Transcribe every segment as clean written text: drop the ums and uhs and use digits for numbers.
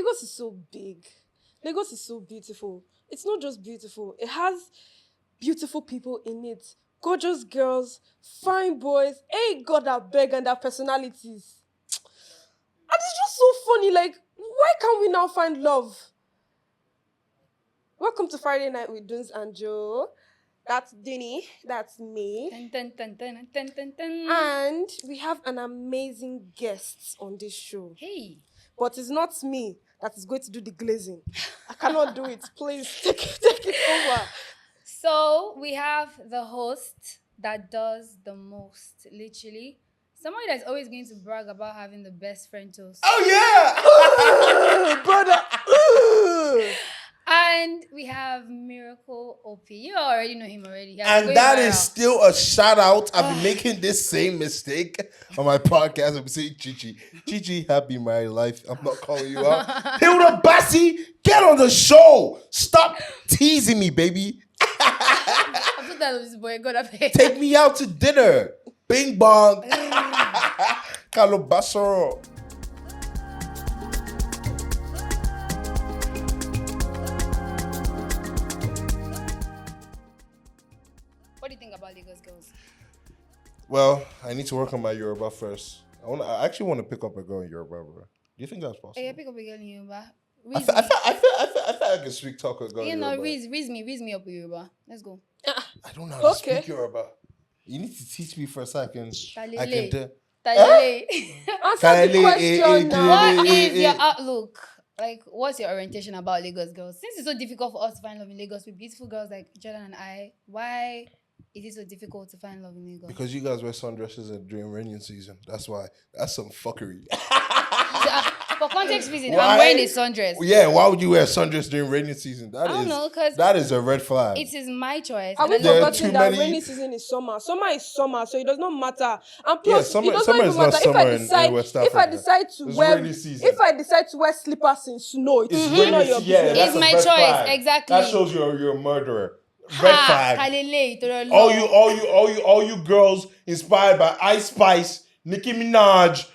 Lagos is so big. Lagos is so beautiful. It's not just beautiful. It has beautiful people in it. Gorgeous girls, fine boys. Hey, God, that beg and their personalities. And it's just so funny. Like, why can't we now find love? Welcome to Friday Night with Dunes and Joe. That's Dinny. That's me. Dun, dun, dun, dun, dun, dun. And we have an amazing guest on this show. Hey. But it's not me that is going to do the glazing. I cannot do it. Please take it over. So we have the host that does the most, literally. Somebody that's always going to brag about having the best friend toast. Oh yeah, Brother. And we have Miracle OP. You already know him already. and that is still a shout out. I've been making this same mistake on my podcast. I'm saying Chichi, happy married life. I'm not calling you out. Hilda Bassi, get on the show. Stop teasing me, baby. I'm so tired of this boy. God, Take me out to dinner. Bing bong. Carlo Bassoro. What do you think about Lagos girls? Well, I need to work on my Yoruba first. I actually want to pick up a girl in Yoruba, bro. Do you think that's possible? Hey, pick up a girl in Yoruba. I feel I can speak talk a girl You in know, Yoruba. reads me up with Yoruba. Let's go. I don't know how to Okay. speak Yoruba. You need to teach me for a second. I can Talele. do. Talele. Answer the question now. What is your outlook? Like, what's your orientation about Lagos girls? Since it's so difficult for us to find love in Lagos with beautiful girls like Jordan and I, why is it so difficult to find love in Lagos? Because you guys wear sundresses during rainy season. That's why. That's some fuckery. For context reason, Why? I'm wearing a sundress. Yeah, why would you wear sundress during rainy season? I don't know, because that is a red flag. it is my choice. Have we And I There are don't forgotten too that many- rainy season is summer? Summer is summer, so it does not matter. And Yeah, plus, summer- it does summer not is even not matter summer if I in decide West if I Africa. decide to It's wear rainy season. if I decide to wear slippers in snow, it's It's none of rainy your season. Yeah, business. that's It's a my red choice, flag. exactly. That shows you're a murderer. Red flag. Kalele, to the All law. all you girls inspired by Ice Spice, Nicki Minaj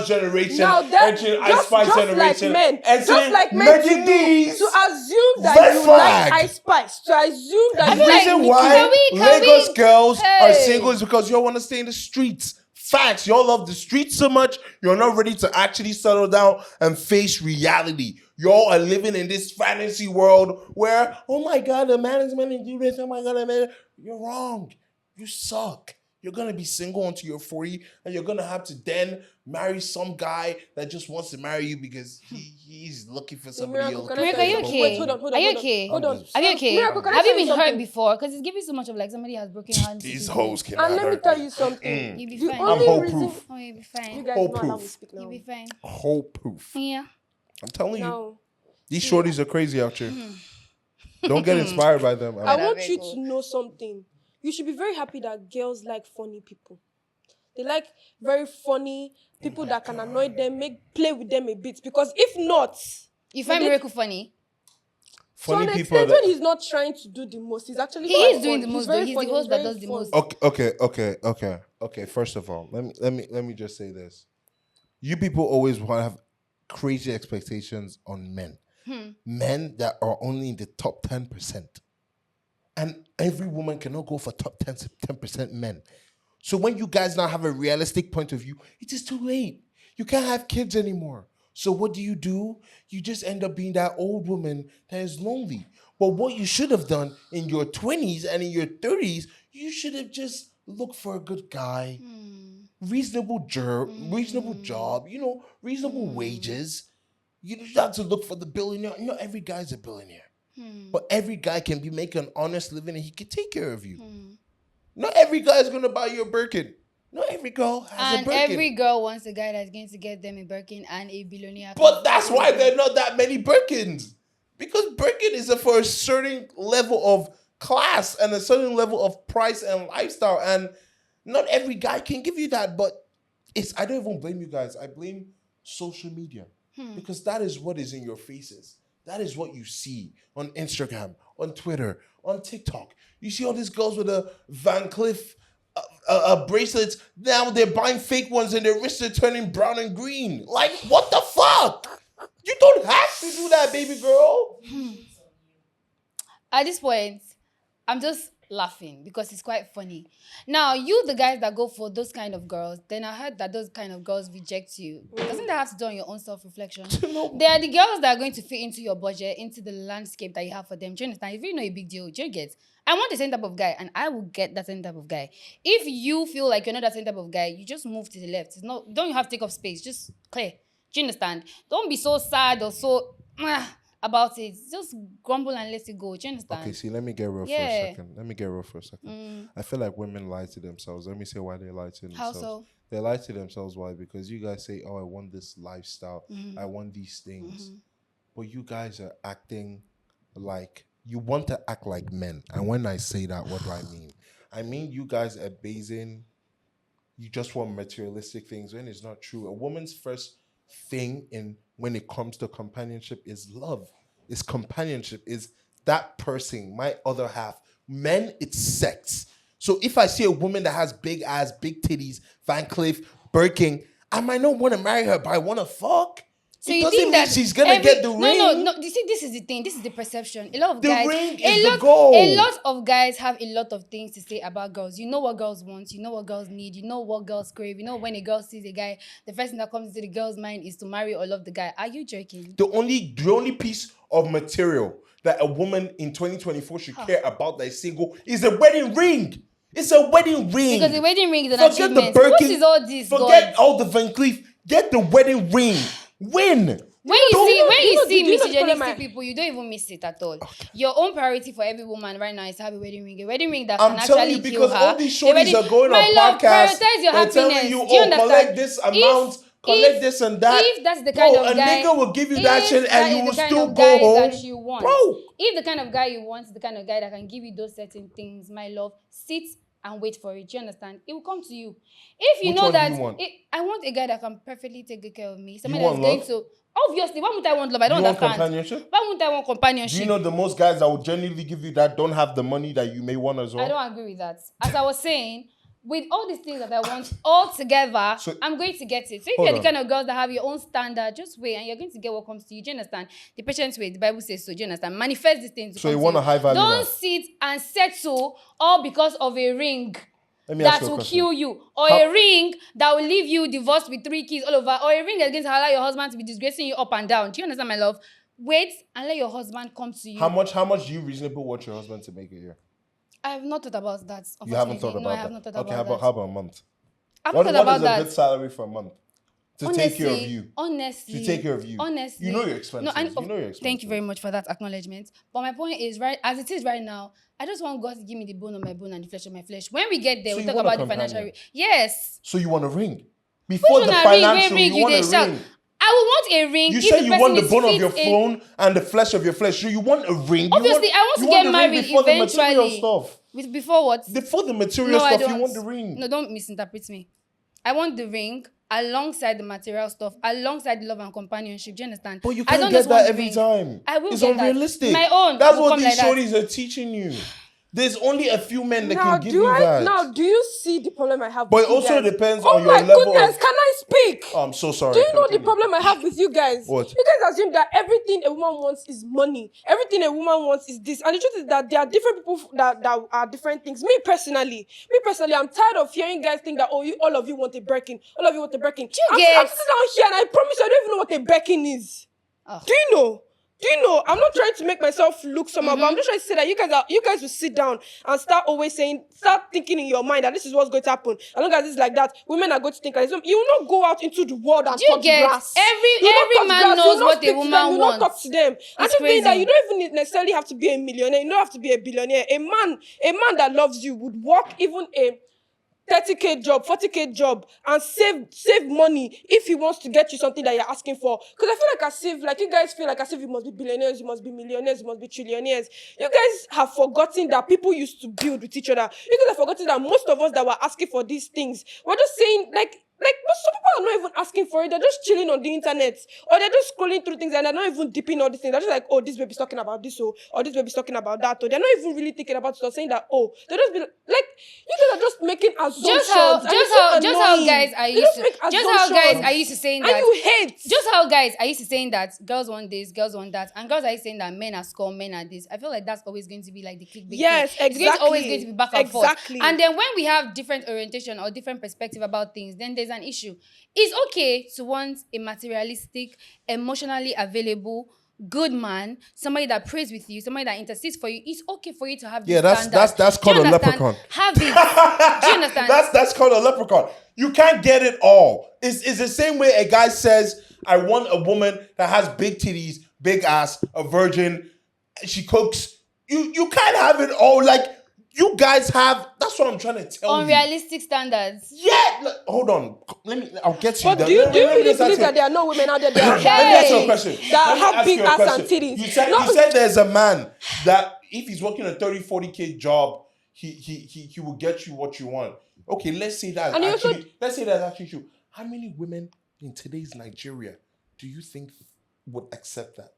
generation, Now that entering Ice just Spice like generation, men, entering just like men Maggie to do, D's. to assume that Red you flag. like Ice Spice, to assume that The you like reason Nicki. why Can Lagos we- girls are Hey. single is because y'all want to stay in the streets. Facts. Y'all love the streets so much, you're not ready to actually settle down and face reality. Y'all are living in this fantasy world where, oh my God, a man is meant to do this. Oh my God, a man. You're wrong. You suck. You're going to be single until you're 40, and you're going to have to then marry some guy that just wants to marry you because he's looking for somebody Miracle, else. can I Miracle, tell are you something? okay? Wait, hold on. Are you okay? Hold on. just- Are you okay? Miracle, can I Have tell you you been hurt something? before? Because it's giving so much of like somebody has broken hands. These to people. hoes cannot And let me hurt tell me. you something. You be The fine. I'm only whole reason proof. Oh, you'll be you fine. guys Whole don't allow me proof. speak You'll now. be fine. Whole proof. Yeah. I'm telling you. Now, These shorties are crazy out here. Don't get inspired by them. I Alright. want very you cool. to know something. You should be very happy that girls like funny people. They like very funny people that can annoy them, play with them a bit. Because if not, You find They- Miracle funny? to an Funny people. extent, when he's not trying to do the most, he's actually He quite is doing fun. the He's most, very though. He's the funny, host that very does the fun. most. Okay. First of all, let me just say this. You people always want to have crazy expectations on men. Men that are only in the top 10%. And every woman cannot go for top 10% men. So when you guys now have a realistic point of view, it is too late. You can't have kids anymore. So what do? You just end up being that old woman that is lonely. But what you should have done in your 20s and in your 30s, you should have just looked for a good guy, reasonable job, reasonable wages. You don't have to look for the billionaire. Not every guy's a billionaire. But every guy can be making an honest living and he can take care of you. Not every guy is going to buy you a Birkin. Not every girl has a And Birkin. every girl wants a guy that's going to get them a Birkin and a billionaire. But that's why there are not that many Birkins. Because Birkin is for a certain level of class and a certain level of price and lifestyle. And not every guy can give you that. But I don't even blame you guys. I blame social media. Because that is what is in your faces. That is what you see on Instagram, on Twitter, on TikTok. You see all these girls with a Van Cleef bracelets. Now they're buying fake ones and their wrists are turning brown and green. Like, what the fuck? You don't have to do that, baby girl. At this point, I'm just laughing because it's quite funny. Now, you, the guys that go for those kind of girls, then I heard that those kind of girls reject you. Doesn't that have to do on your own self-reflection? No. They are the girls that are going to fit into your budget, into the landscape that you have for them. Do you understand? It's really not a big deal. Do you get? I want the same type of guy, and I will get that same type of guy. If you feel like you're not that same type of guy, you just move to the left. It's not. Don't you have to take up space? Just clear. Do you understand? Don't be so sad or so about it. Just grumble and let it go. Do you understand? Okay, see, let me get real for a Yeah. second. I feel like women lie to themselves. Let me say why they lie to How themselves. so? They lie to themselves. Why? Because you guys say, oh, I want this lifestyle. I want these things. But you guys are acting like, you want to act like men. And when I say that, what do I mean? I mean, you guys are basing, you just want materialistic things when it's not true. A woman's first thing when it comes to companionship is love, is companionship, is that person, my other half. Men, it's sex. So if I see a woman that has big ass, big titties, Van Cleef, Birkin, I might not want to marry her, but I want to fuck. So it you doesn't think mean that she's gonna get the ring. No. You see, this is the thing. This is the perception. A lot of The guys, ring is the goal. A lot of guys have a lot of things to say about girls. You know what girls want. You know what girls need. You know what girls crave. You know when a girl sees a guy, the first thing that comes into the girl's mind is to marry or love the guy. Are you joking? The only piece of material that a woman in 2024 should care about that is single is a wedding ring. It's a wedding ring. Because the wedding ring is an Forget achievement. the Birkin. What is all this? Forget God? all the Van Cleef. Get the wedding ring. Win. When you see do you know the problem misogynistic people, you don't even miss it at all. Okay. Your own priority for every woman right now is to have a wedding ring. A wedding ring that I'm can telling actually you, kill because her. all these shorties are going My on love, podcasts. prioritize your They're happiness. telling you, Do you oh, understand? collect this amount, collect this and that. If that's the kind Bro, of guy, a nigga will give you that shit that and is you will the kind still of go guy home. that you want. Bro. If the kind of guy you want is the kind of guy that can give you those certain things, my love, sit and wait for it. Do you understand? It will come to you. If you Which know one do that you want? I want a guy that can perfectly take good care of me. Somebody want that's going love? to obviously, why would I want love? I don't You want understand. companionship? Why wouldn't I want companionship? Do you know the most guys that will genuinely give you that don't have the money that you may want as well? I don't agree with that. As I was saying, with all these things that I want all together, So- I'm going to get it. So if Hold you're the on. kind of girls that have your own standard, just wait and you're going to get what comes to you. Do you understand? The patience way, the Bible says so. Do you understand? Manifest these things. to So come you to want a high value Don't man? sit and settle all because of a ring Let me ask that you a will question. kill you, or How- a ring that will leave you divorced with 3 kids all over, or a ring that's going to allow your husband to be disgracing you up and down. Do you understand, my love? Wait and let your husband come to you. How much do you reasonably want your husband to make a year? I have not thought about that. You haven't thought unfortunately. about No, I that. have not thought Okay, about that. how about a month? I've What not thought is about a that. good salary for a month to take care of you? Honestly. To take care of you. Honestly. You know your expenses. No, You know your expenses. Thank you very much for that acknowledgement. But my point is, right, as it is right now, I just want God to give me the bone of my bone and the flesh of my flesh. When we get there, So we'll you talk want a about the financial. companion? Yes. So you want a ring? Before Which the one a ring? financial, Where ring you want they a shout? ring. I will want a ring. You if say the you person want the is bone of fit your in- phone and the flesh of your flesh. So you want a ring. Obviously, I want to you get the ring married before the material eventually. stuff. Before what? Before the material No, I stuff, don't. you want the ring. No, don't misinterpret me. I want the ring alongside the material stuff, alongside the love and companionship. Do you understand? But you I can't don't get just want that the every ring. time. I will It's get that. unrealistic. My own That's will what come these like that. shorties are teaching you. There's only a few men that Now, can give you that. Now, do you see the problem I have But with it you also guys? depends Oh on your my level goodness, of- can I speak? Oh, I'm so sorry. Do you know the Continue. problem I have with you guys? What? You guys assume that everything a woman wants is money. Everything a woman wants is this. And the truth is that there are different people that are different things. Me personally, I'm tired of hearing guys think that, oh, all of you want a Birkin. All of you want a Birkin. I'm sitting down here and I promise you, I don't even know what a Birkin is. Oh. Do you know? I'm not trying to make myself look somehow, but I'm just trying to say that you guys will sit down and start thinking in your mind that this is what's going to happen. As long as it's like that, women are going to think like this. You will not go out into the world and touch grass. Every man knows what a woman wants. You will not talk to them. And It's just mean that crazy. you don't even necessarily have to be a millionaire. You don't have to be a billionaire. A man that loves you would work even a 30K job, 40K job, and save money if he wants to get you something that you're asking for. Because I feel like you guys feel like as if you must be billionaires, you must be millionaires, you must be trillionaires. You guys have forgotten that people used to build with each other. You guys have forgotten that most of us that were asking for these things, we're just saying, like, Like, but some people are not even asking for it. They're just chilling on the internet, or they're just scrolling through things, and they're not even dipping all these things. They're just like, oh, this baby's talking about this, or this baby's talking about that, or they're not even really thinking about it or saying that. Oh, they just be like, you guys are just making assumptions. and it's so just how annoying. guys are They used just to make just how guys assumptions. are used to saying And that. you hate. Just how guys are used to saying that girls want this, girls want that, and girls are saying that men are scum, men are this. I feel like that's always going to be like the clickbait. Yes, thing. It's always going to be back and Exactly. forth. And then when we have different orientation or different perspective about things, then there's an issue. It's okay to want a materialistic, emotionally available, good man, somebody that prays with you, somebody that intercedes for you. It's okay for you to have this standard. That's called a leprechaun. Have it. Do you understand? That's called a leprechaun. You can't get it all. It's the same way a guy says, I want a woman that has big titties, big ass, a virgin, she cooks. You can't have it all. Like, you guys have, that's what I'm trying to tell you. Unrealistic standards. Yeah, hold on. I'll get to you. But do you really believe that there are no women out there that Let me ask you a question. that have big ass and titties? You said there's a man that if he's working a 30-40K job, he will get you what you want. Okay, let's say that's actually true. How many women in today's Nigeria do you think would accept that?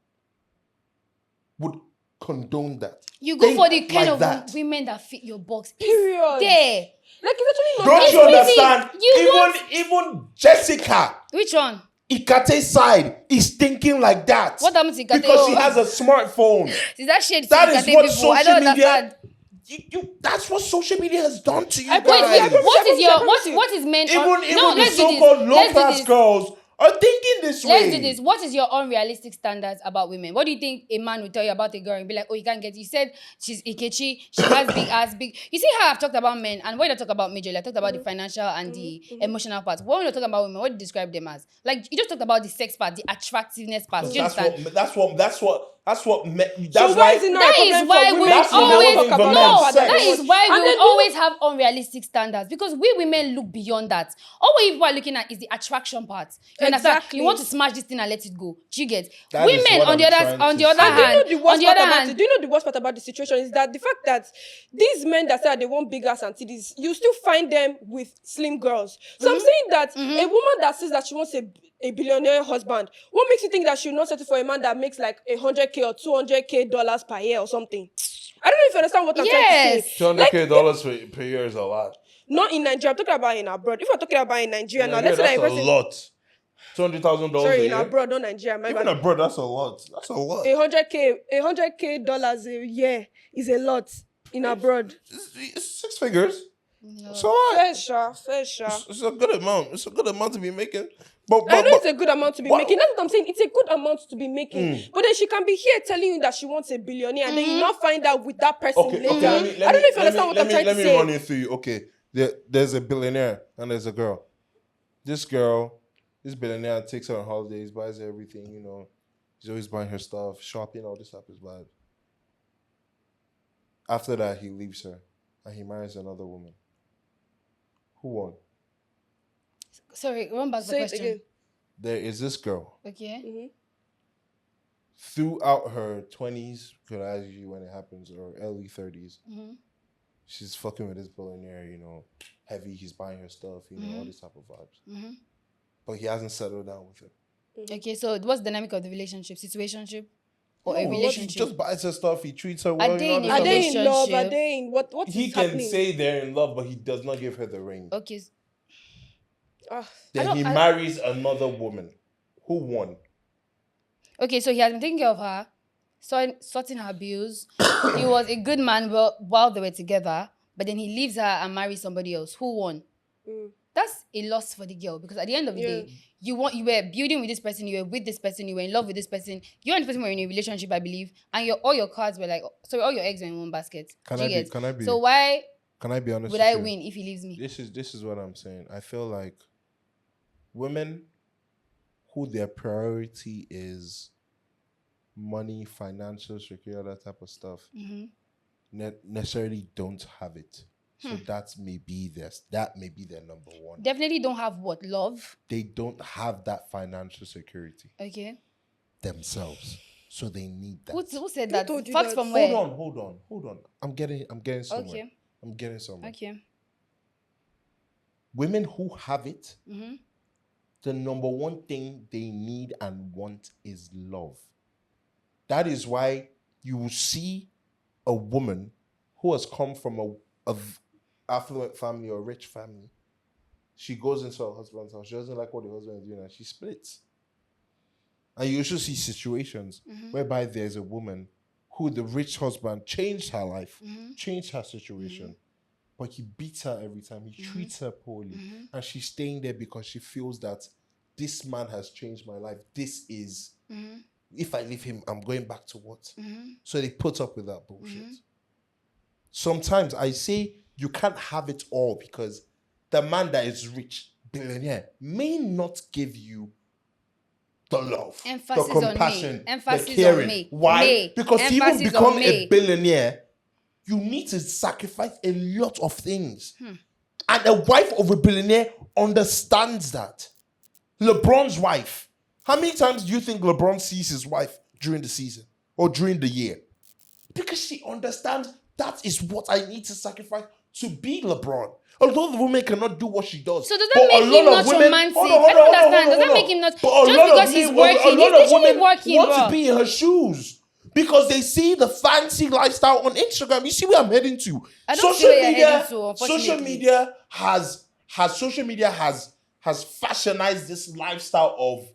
Would condone that? You go for the kind like of that. women that fit your box. Period. There. Like, it's actually not. Don't you understand? You Even Jessica, Which one? Ikate's side, is thinking like that. What happened to Ikate? Because she has a smartphone. Is that shit? That is what social I don't media. understand. That's what social media has done to you I guys. promise What is men? Even the let's do this. so-called Let's do low-class this. girls are thinking this way. Let's do this. What is your unrealistic standards about women? What do you think a man will tell you about a girl and be like, oh, you can't get it? You said she's Ikechi, she has big ass, big. You see how I've talked about men, and when I talk about majorly, I talked about the financial and the emotional part. When you're talking about women, what do you describe them as? Like, you just talked about the sex part, the attractiveness part. Do you understand? That's why. So why is it not That a is problem why for we women will to always talk about no, that? that that is why we And then will always have unrealistic standards, because we women look beyond that. All we people are looking at is the attraction part. You understand? Exactly. You want to smash this thing and let it go. Do you get? That is Women what on the I'm other trying on to the other say. And do you hand, know the worst on the part other about hand, it? Do you know the worst part about the situation is that the fact that these men that say that they want big ass and titties, you still find them with slim girls. So I'm saying that a woman that says that she wants a billionaire husband, what makes you think that she'll not settle for a man that makes like $100K or $200K dollars per year or something? I don't know if you understand what I'm trying to say. $200K per year is a lot. Not in Nigeria. I'm talking about in abroad. If we're talking about in Nigeria now, let's say that's that a lot. $200,000 sorry, a in year. abroad, not Nigeria. My Even bad. abroad, that's a lot. That's a lot. $100K dollars a year is a lot in abroad. It's 6 figures. No. It's a lot. Fair sure. It's a good amount. It's a good amount to be making. But I know it's a good amount to be what- making. That's what I'm saying. It's a good amount to be making. But then she can be here telling you that she wants a billionaire, and then you not find out with that person later. Okay. I don't know if you understand what I'm trying to Let me say. run it through you. Okay, there's a billionaire and there's a girl. This billionaire takes her on holidays, buys her everything. You know, she's always buying her stuff, shopping, all this stuff is bad. After that, he leaves her and he marries another woman. Who won? Sorry, run back the Say it question. again. There is this girl. Okay. Throughout her 20s, could I usually when it happens, or early 30s, she's fucking with this billionaire, you know, heavy, he's buying her stuff, you know, all this type of vibes. But he hasn't settled down with her. Okay, so what's the dynamic of the relationship? Situationship or a No, relationship? He just buys her stuff, he treats her well. Are they in a Are they in love? relationship? Are they in what He is can happening? say they're in love, but he does not give her the ring. Okay. Then he marries another woman. Who won? Okay, so he has been taking care of her, sorting her bills. He was a good man while they were together, but then he leaves her and marries somebody else. Who won? That's a loss for the girl, because at the end of the day, you were building with this person, you were with this person, you were in love with this person. You and the person were in a relationship, I believe, and all your cards were like, sorry, all your eggs were in one basket. Can I be? So why Can I be honest? would I win if he leaves me? This is what I'm saying. I feel like women who their priority is money, financial security, that type of stuff, necessarily don't have it. So that may be their number one. Definitely don't have what? Love? They don't have that financial security Okay. themselves. So they need that. Who said that? told you Facts that? from where? Hold on. I'm getting somewhere. Okay. I'm getting somewhere. Okay. women who have it, the number one thing they need and want is love. That is why you will see a woman who has come from a affluent family or rich family. She goes into her husband's house. She doesn't like what the husband is doing, and she splits. And you also see situations whereby there's a woman who the rich husband changed her life, changed her situation, but he beats her every time. He treats her poorly. And she's staying there because she feels that this man has changed my life. This is, if I leave him, I'm going back to what? So they put up with that bullshit. Sometimes I say you can't have it all because the man that is rich, billionaire, may not give you the love, Emphasis the compassion, on me. Emphasis the caring. on me. Why? Me. Because to even Emphasis become on a me. billionaire, you need to sacrifice a lot of things. And a wife of a billionaire understands that. LeBron's wife. How many times do you think LeBron sees his wife during the season or during the year? Because she understands that is what I need to sacrifice to be LeBron. Although the woman cannot do what she does. So does that make him not romantic? I don't understand. Does that make him not... Just because he's working, he's literally working, want bro. to be in her shoes. Because they see the fancy lifestyle on Instagram. You see where I'm heading to. I don't see where you're heading to, unfortunately. Social media has fashionized this lifestyle of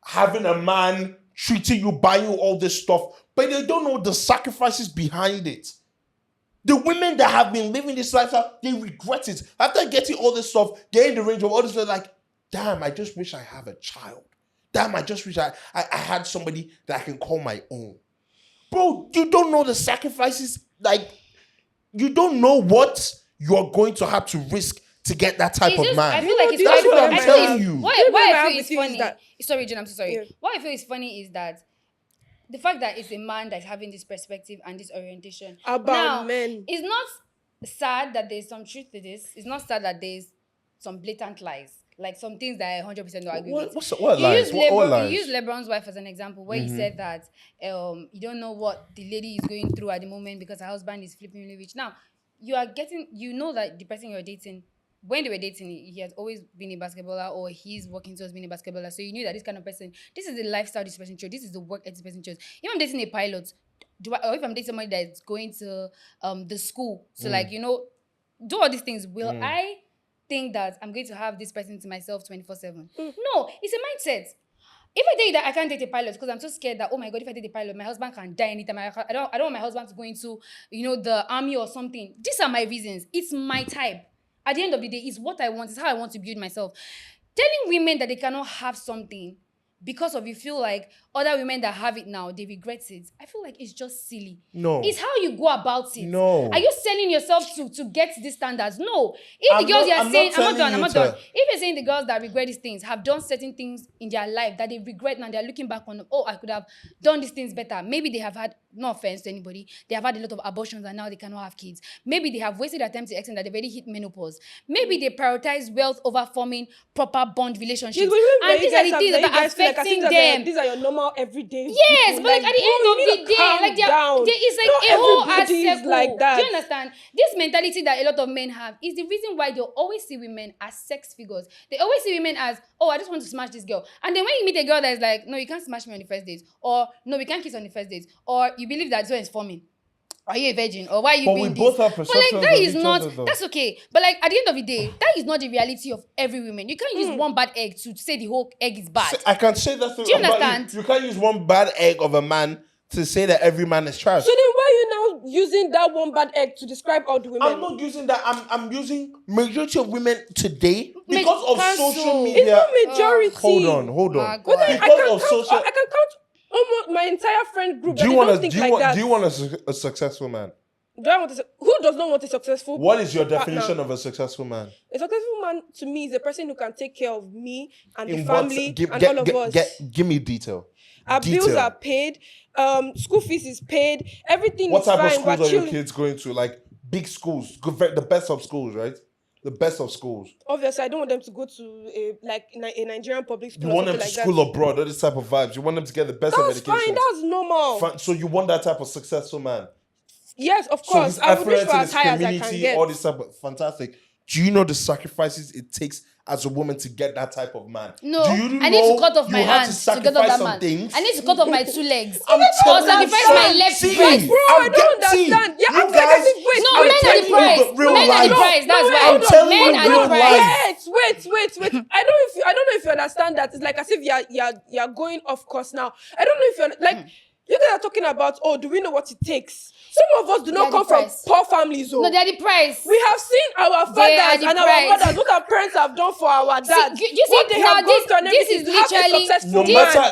having a man treating you, buying you all this stuff, but they don't know the sacrifices behind it. The women that have been living this lifestyle, they regret it. After getting all this stuff, getting the range of all this, they're like, damn, I just wish I have a child. Damn, I just wish I had somebody that I can call my own. Bro, you don't know the sacrifices. Like, you don't know what you're going to have to risk to get that type of man. I feel like it's That's what I'm actually, telling you. Why I feel it's funny. That, sorry, Jen, I'm so sorry. Yeah. What I feel is funny is that the fact that it's a man that's having this perspective and this orientation about men. It's not sad that there's some truth to this. It's not sad that there's some blatant lies. Like some things that I 100% don't agree with. What lies? What lies? You used LeBron's wife as an example where he said that you don't know what the lady is going through at the moment because her husband is flippingly rich. Now, you know that the person you're dating, when they were dating, he has always been a basketballer or he's working towards being a basketballer. So you knew that this kind of person, this is the lifestyle this person chose, this is the work this person chose. If I'm dating a pilot, or if I'm dating somebody that's going to the school, so like, you know, do all these things, will I think that I'm going to have this person to myself 24/7? No, it's a mindset. If I tell you that I can't date a pilot because I'm so scared that, oh my God, if I date a pilot, my husband can die anytime. I don't want my husband to go into, you know, the army or something. These are my reasons. It's my type. At the end of the day, it's what I want. It's how I want to build myself. Telling women that they cannot have something because of you feel like other women that have it now, they regret it. I feel like it's just silly. No. It's how you go about it. No. Are you selling yourself to get these standards? No. If the girls I'm not done. If you're saying the girls that regret these things have done certain things in their life that they regret now, they're looking back on, oh, I could have done these things better. Maybe they have had, no offense to anybody, they have had a lot of abortions and now they cannot have kids. Maybe they have wasted their time to the extent that they've already hit menopause. Maybe they prioritize wealth over forming proper bond relationships. And these are the things that are affecting them. These are your normal everyday Yes, people. but like at the end of the day, like there is like Not a whole everybody is circle. like that. Do you understand? This mentality that a lot of men have is the reason why they'll always see women as sex figures. They always see women as, oh, I just want to smash this girl. And then when you meet a girl that is like, no, you can't smash me on the first date, or no, we can't kiss on the first date, or you believe that so is forming. Are you a virgin? Or why are you But being we this? both have But perceptions like that of is each not, other, though. that's okay. But like at the end of the day, that is not the reality of every woman. You can't use one bad egg to say the whole egg is bad. I can say that. Do you understand? You can't use one bad egg of a man to say that every man is trash. So then why are you now using that one bad egg to describe all the women? I'm not using that. I'm using majority of women today because of social cancel. It's media. not majority. Hold on. My God. But then Because of social. I can count almost my entire friend group. Do you want want to think like that? Do you want a successful man? Who does not want a successful? What is your partner? definition of a successful man? A successful man to me is a person who can take care of me and the In what- family give- and get- all of get- us. Give me detail. Our bills Detail. are paid. School fees is paid. Everything What is type fine. of schools We're are your chilling. kids going to? Like big schools, the best of schools, right? The best of schools. Obviously, I don't want them to go to a Nigerian public school. You want or them to something school like abroad, all this type of vibes. You want them to get the best of that. That's education. fine. That's normal. So you want that type of successful man. Yes, of So course. he's I would reach affluent for in as his high as I can community, get. all this type of fantastic. Do you know the sacrifices it takes as a woman to get that type of man? No, Do you I need to know cut off you my have hands to to get off sacrifice that some man. things? I need to cut off my 2 legs. I'm Or telling sacrifice you, my left see, breast. Bro, I don't understand. Yeah, you I'm like, guys, wait, No, I'm men are the telling you prize. real Men are the life. prize. That's wait, why. hold on, telling Men you are the real prize. life. Wait. I don't know if you understand that. It's like as if you're going off course now. I don't know if you're like you guys are talking about, oh, do we know what it takes? Some of us do not They are come the from price. poor families. Oh. No, they are the prize. We have seen our They are fathers the and our prize. mothers, what our parents have done for our dads. you what see, they now have gone through and this everything is to have a literally- successful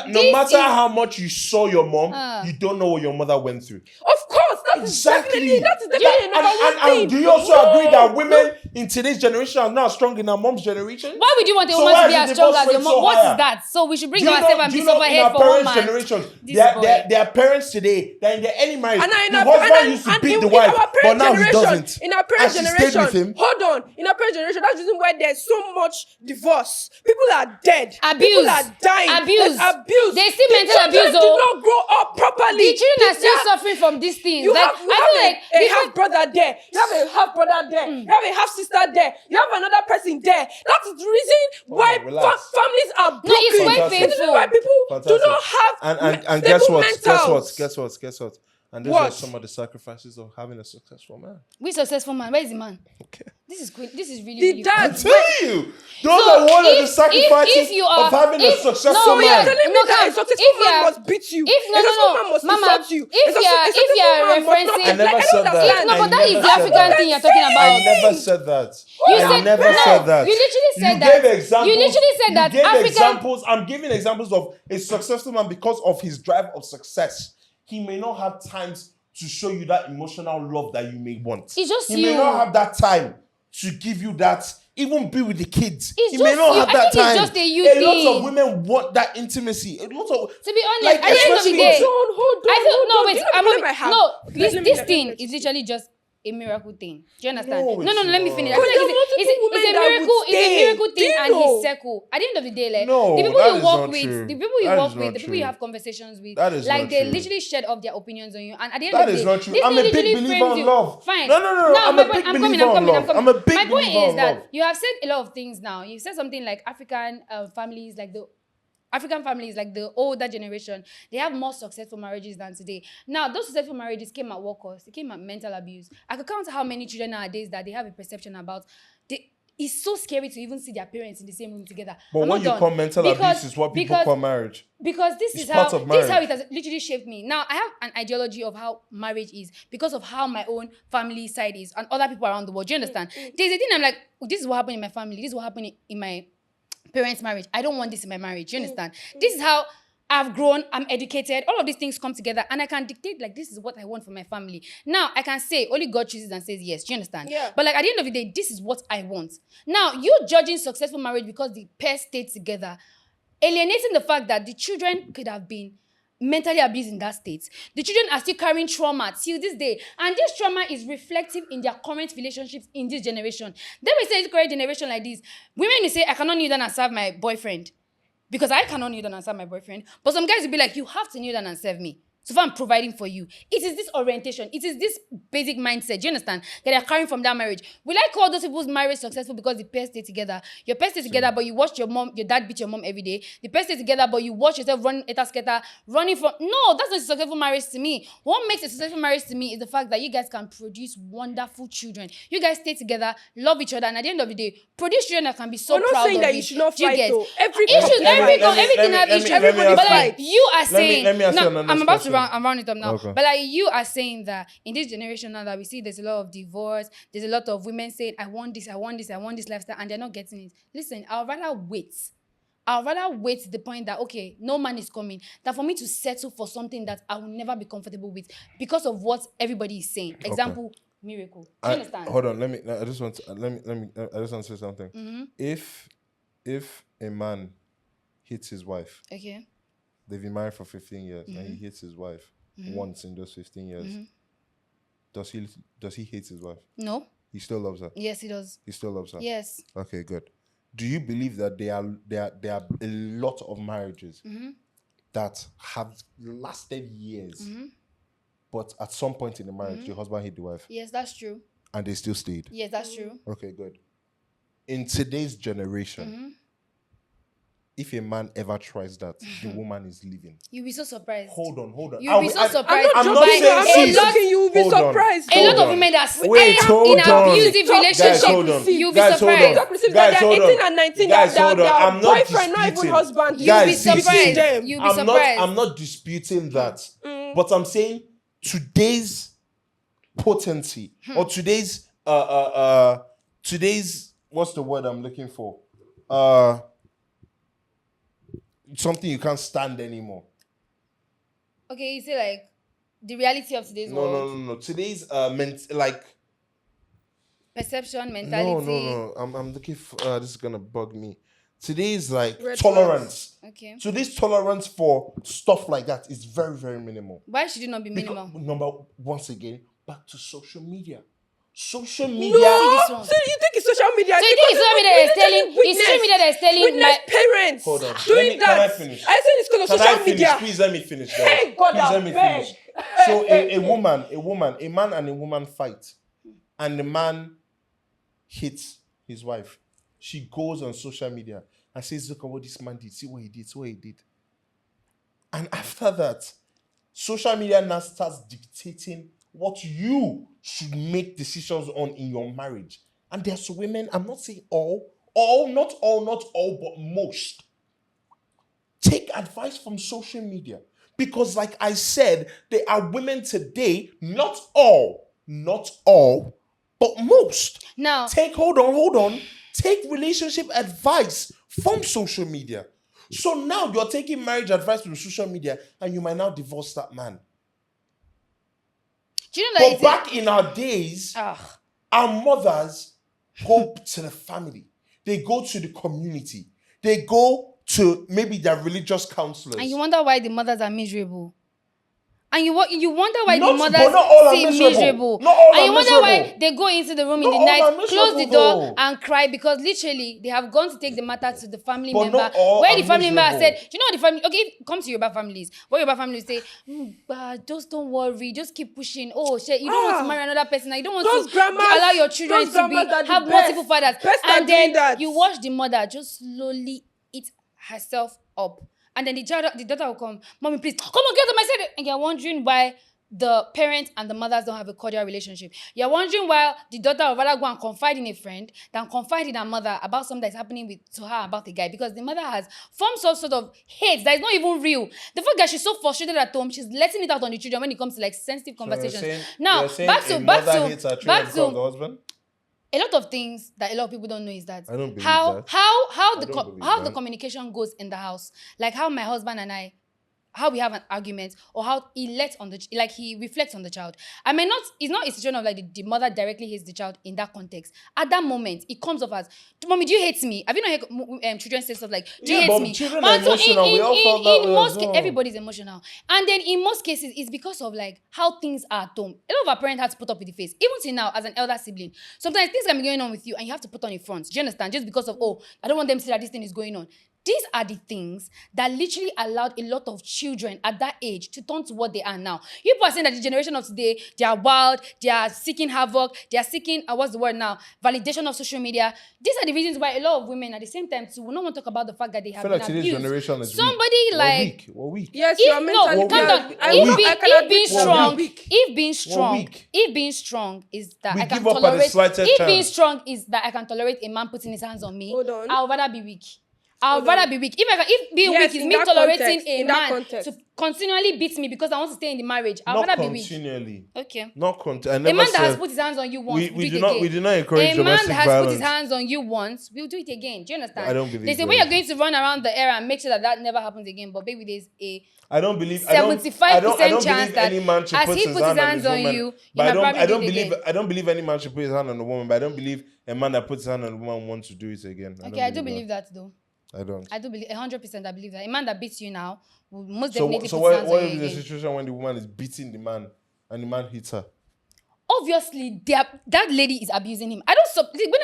No man. matter how much you saw your mom, Ah. you don't know what your mother went through. Of course, that is definitely a number one thing. And do you also agree that women in today's generation are now strong in our mom's generation? Why would you want a So woman why to be is as the strong divorce as your rate mom? so What higher? is that? So we should bring Do you ourselves know, and do be you know suffer in head our for one parents' man. generation, This boy. their parents today, they're in their any marriage. And in The our- husband and- used to and beat in- the in wife, our but parents' now he generation, doesn't. in our parents' and she stayed generation, with him. hold on, in our parents' generation, that's the reason why there's so much divorce. People are dead. Abuse. People are dying. Abuse. There's abuse. There's still The mental children abuse, did oh. not grow up properly. The children are still They- suffering from these things. You Like, have, I feel like a different- half brother there. You have a half brother there. You have a half sister there. You have another person there. That is the reason why relax. families are broken. No, it's quite Fantastic. This is painful. why people do Fantastic. not have And stable guess mentals. what? And those What? are some of the sacrifices of having a successful man. We successful man. Where is the man? Okay. This is good. This is really, The really dad- I'm telling you, those So are one of the if sacrifices you are- of having a if- successful no, So you're man. telling me No, that a if successful you man are- must beat you. If a successful man must Mama, insult you. if you are successful man must not- referencing, I never like, said don't that. understand. no, I but that is never the said African that. thing you're talking about. I never said that. You I said never no, said that. you literally said you that. Gave examples, You literally said that You gave African- examples. I'm giving examples of a successful man because of his drive of success. He may not have times to show you that emotional love that you may want. It's just he may you. not have that time to give you that. Even be with the kids. It's he may just not you. have I that think time. it's just a you lot thing. of women want that intimacy. A lot of To be honest, like, at the end of the especially- day, Hold on. I feel hold no on. wait. Do you know the I'm problem I have? no. Let This me- this let me- thing let me- is literally just a miracle thing. Do you understand? No, No, it's let me finish. I not. feel like But there are multiple it's a women that would miracle. It's a stay. miracle Do thing you and know? his circle. At the end of the day, like No, the people that you is walk not with, true. the people you That walk is with, not the people you true. have conversations with, That is like not they true. literally shed off their opinions on you. And at the end That of the is day, not true. this I'm thing a big literally believer frames in you. love. Fine. No, Now, I'm my a point- big I'm believer coming. in love. I'm a big My point believer is in that love. you have said a lot of things now. You said something like African families, like the African families, like the older generation, they have more successful marriages than today. Now, those successful marriages came at what cost? It came at mental abuse. I could count how many children nowadays that they have a perception about. It's so scary to even see their parents in the same room together. But I'm what not you done. call mental abuse is what people call marriage. Because this It's is part how of this is how marriage. it has literally shaped me. Now I have an ideology of how marriage is because of how my own family side is and other people around the world. Do you understand? There's a thing I'm like, this is what happened in my family. This is what happened in my parents' marriage. I don't want this in my marriage. Do you understand? This is how I've grown, I'm educated, all of these things come together and I can dictate like this is what I want for my family. Now I can say only God chooses and says yes. Do you understand? Yeah. But like at the end of the day, this is what I want. Now you judging successful marriage because the pair stayed together, alienating the fact that the children could have been mentally abused in that state. The children are still carrying trauma till this day. And this trauma is reflective in their current relationships in this generation. Then we say this current generation like this. Women will say, I cannot kneel down and serve my boyfriend. Because I cannot kneel down and serve my boyfriend. But some guys will be like, you have to kneel down and serve me. So far I'm providing for you. It is this orientation. It is this basic mindset. Do you understand? That they're carrying from that marriage. We like call those people's marriage successful because the pair stay together. Your pair stay together, but you watch your dad beat your mom every day. The pair stay together, but you watch yourself running etasketa, running from. No, that's not a successful marriage to me. What makes a successful marriage to me is the fact that you guys can produce wonderful children. You guys stay together, love each other, and at the end of the day, produce children that can be so We're not proud saying of that it. you should not Do you fight get? though. Every Issues, couple every fight. everything have issues. Everybody But like fight. you are saying, let me ask you no, another I'm about to question. I'm rounding it up now. Okay. But like you are saying that in this generation now that we see there's a lot of divorce, there's a lot of women saying, I want this lifestyle, and they're not getting it. Listen, I'll rather wait to the point that, okay, no man is coming, than for me to settle for something that I will never be comfortable with because of what everybody is saying. Example, miracle. Do you understand? Hold on, I just want to say something. Mm-hmm. If a man hits his wife, Okay. they've been married for 15 years, and Mm-hmm. he hits his wife once in those 15 years, does he hate his wife? No. He still loves her. Yes, he does. He still loves her. Yes. Okay, good. Do you believe that there are a lot of marriages that have lasted years, but at some point in the marriage, the husband hit the wife, Yes, that's true. and they still stayed? Yes, that's true. Okay, good. in today's generation, if a man ever tries that, the woman is leaving. You'll be so surprised. Hold on. You'll be so surprised. I'm not not joking. saying I'm sis. not joking. You will be Hold on. surprised. A Hold lot of on. women that Wait, hold in on. abusive Guys, relationship, hold on. you'll be Guys, hold surprised. on. Because Guys, they're hold 18 on. and 19, Guys, their hold on. I'm not boyfriend, not even disputing. husband. You'll Guys, be see, surprised. them. You'll be I'm surprised. not disputing that. But I'm saying today's potency or today's what's the word I'm looking for? Something you can't stand anymore. Okay, you say like the reality of today's world. No. Today's Perception, mentality. No. I'm looking for this is gonna bug me. Today's like Red tolerance. Okay. Today's tolerance for stuff like that is very, very minimal. Why should it not be minimal? Once again, back to social media. Social No, media. this one. so you think it's social media? So you think it's social media that is telling? It's social media that is telling witness parents Hold on. doing Can I that. finish? I said it's because of Can I social finish? media. Please let me finish, guys. Hey, God, Please I let me beg. finish. So a man and a woman fight, and the man hits his wife. She goes on social media and says, "Look at what this man did. See what he did. See what he did." And after that, social media now starts dictating what you should make decisions on in your marriage. And there's women, I'm not saying not all, but most, take advice from social media. Because like I said, there are women today, not all, but most. Now, Hold on. Take relationship advice from social media. So now you're taking marriage advice from social media and you might now divorce that man. do you know that But back in our days, our mothers go to the family. They go to the community. They go to maybe their religious counselors. and you wonder why the mothers are miserable. And you wonder why Not- the but mothers not all are seem miserable. miserable. Not all And are you wonder why miserable. they go into the room Not in all the are night, close the miserable, door, though. and cry because literally they have gone to take the matter to the family But member. not all Where are the family member miserable. said, "Do you know what the family? Okay, come to Yoruba families. What Yoruba families say? Just don't worry, just keep pushing. Oh shit, you don't want to marry another person. You don't want Those to grandmas- allow your children those to be grandmas are the have best. multiple fathers. Best at And then doing that. you watch the mother just slowly eat herself up. And then the daughter will come, "Mommy, please, come on, get on my side." And you're wondering why the parents and the mothers don't have a cordial relationship. You're wondering why the daughter would rather go and confide in a friend than confide in her mother about something that's happening to her about the guy, because the mother has formed some sort of hate that is not even real. The fact that she's so frustrated at home, she's letting it out on the children when it comes to like sensitive conversations. Now, back to husband? a lot of things that a lot of people don't know is that I don't believe how that. how I the don't believe how the that. communication goes in the house, like how my husband and I, how we have an argument, or how he he reflects on the child. I mean, it's not a situation of like the mother directly hates the child in that context. At that moment, it comes off as, "Mommy, do you hate me?" Have you not heard children say stuff like, "Do you Yeah, hate but me?" children are emotional. We all felt that way as well. Everybody's emotional. And then in most cases, it's because of like how things are at home. A lot of our parents have to put up with the face. Even till now, as an elder sibling, sometimes things can be going on with you and you have to put on a front. Do you understand? Just because of, I don't want them to see that this thing is going on. These are the things that literally allowed a lot of children at that age to turn to what they are now. People are saying that the generation of today, they are wild, they are seeking havoc, they are seeking, what's the word now? Validation of social media. These are the reasons why a lot of women at the same time too will not want to talk about the fact that they have I feel been like today's abused. generation is Somebody weak. like... We're weak. Yes, you are mentally. calm down. If being strong is that We I can give up at the tolerate. slightest If being chance. strong is that I can tolerate a man putting his hands on me, Hold on. I'll rather be weak. I'll rather be weak. If being Yes, weak is in me that tolerating context, a in that man context. to continually beat me because I want to stay in the marriage, I'll Not rather be weak. continually. Okay. Not I A never man that has said put his hands on you once, we do do it not again. we do not encourage A man domestic that has violence. put his hands on you once, we'll do it again. Do you understand? I don't believe They say that. we are going to run around the area and make sure that never happens again. But baby, there's a I don't believe 75% chance believe that any man should as put he his puts his hand hands on on his you, woman. you might probably do it again. I don't believe any man should put his hand on a woman, but I don't believe a man that puts his hand on a woman wants to do it again. Okay, I do believe that though. I don't. I do believe 100%. I believe that a man that beats you now will most So definitely put what his hands on if you the again. situation when the woman is beating the man and the man hits her? Obviously, that lady is abusing him. When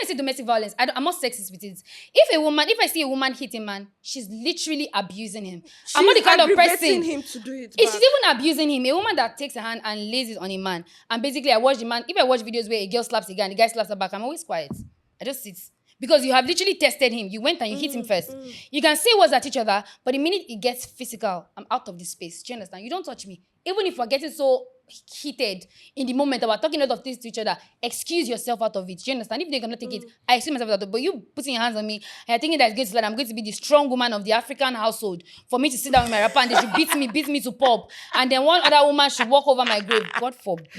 I say domestic violence, I'm not sexist with it. If I see a woman hit a man, she's literally abusing him. I'm not the kind of person. Aggravating him to do it. She's even abusing him. A woman that takes a hand and lays it on a man, and basically I watch the man. If I watch videos where a girl slaps a guy and the guy slaps her back, I'm always quiet. I just sit. Because you have literally tested him. You went and you hit him first. You can say words at each other, but the minute it gets physical, I'm out of this space. Do you understand? You don't touch me. Even if we're getting so heated in the moment that we're talking a lot of things to each other, excuse yourself out of it. Do you understand? If they cannot take it, I excuse myself out of it. But you putting your hands on me, and you're thinking that it's going to, like, I'm going to be the strong woman of the African household for me to sit down with my rapper and they should beat me to pulp. And then one other woman should walk over my grave. God forbid.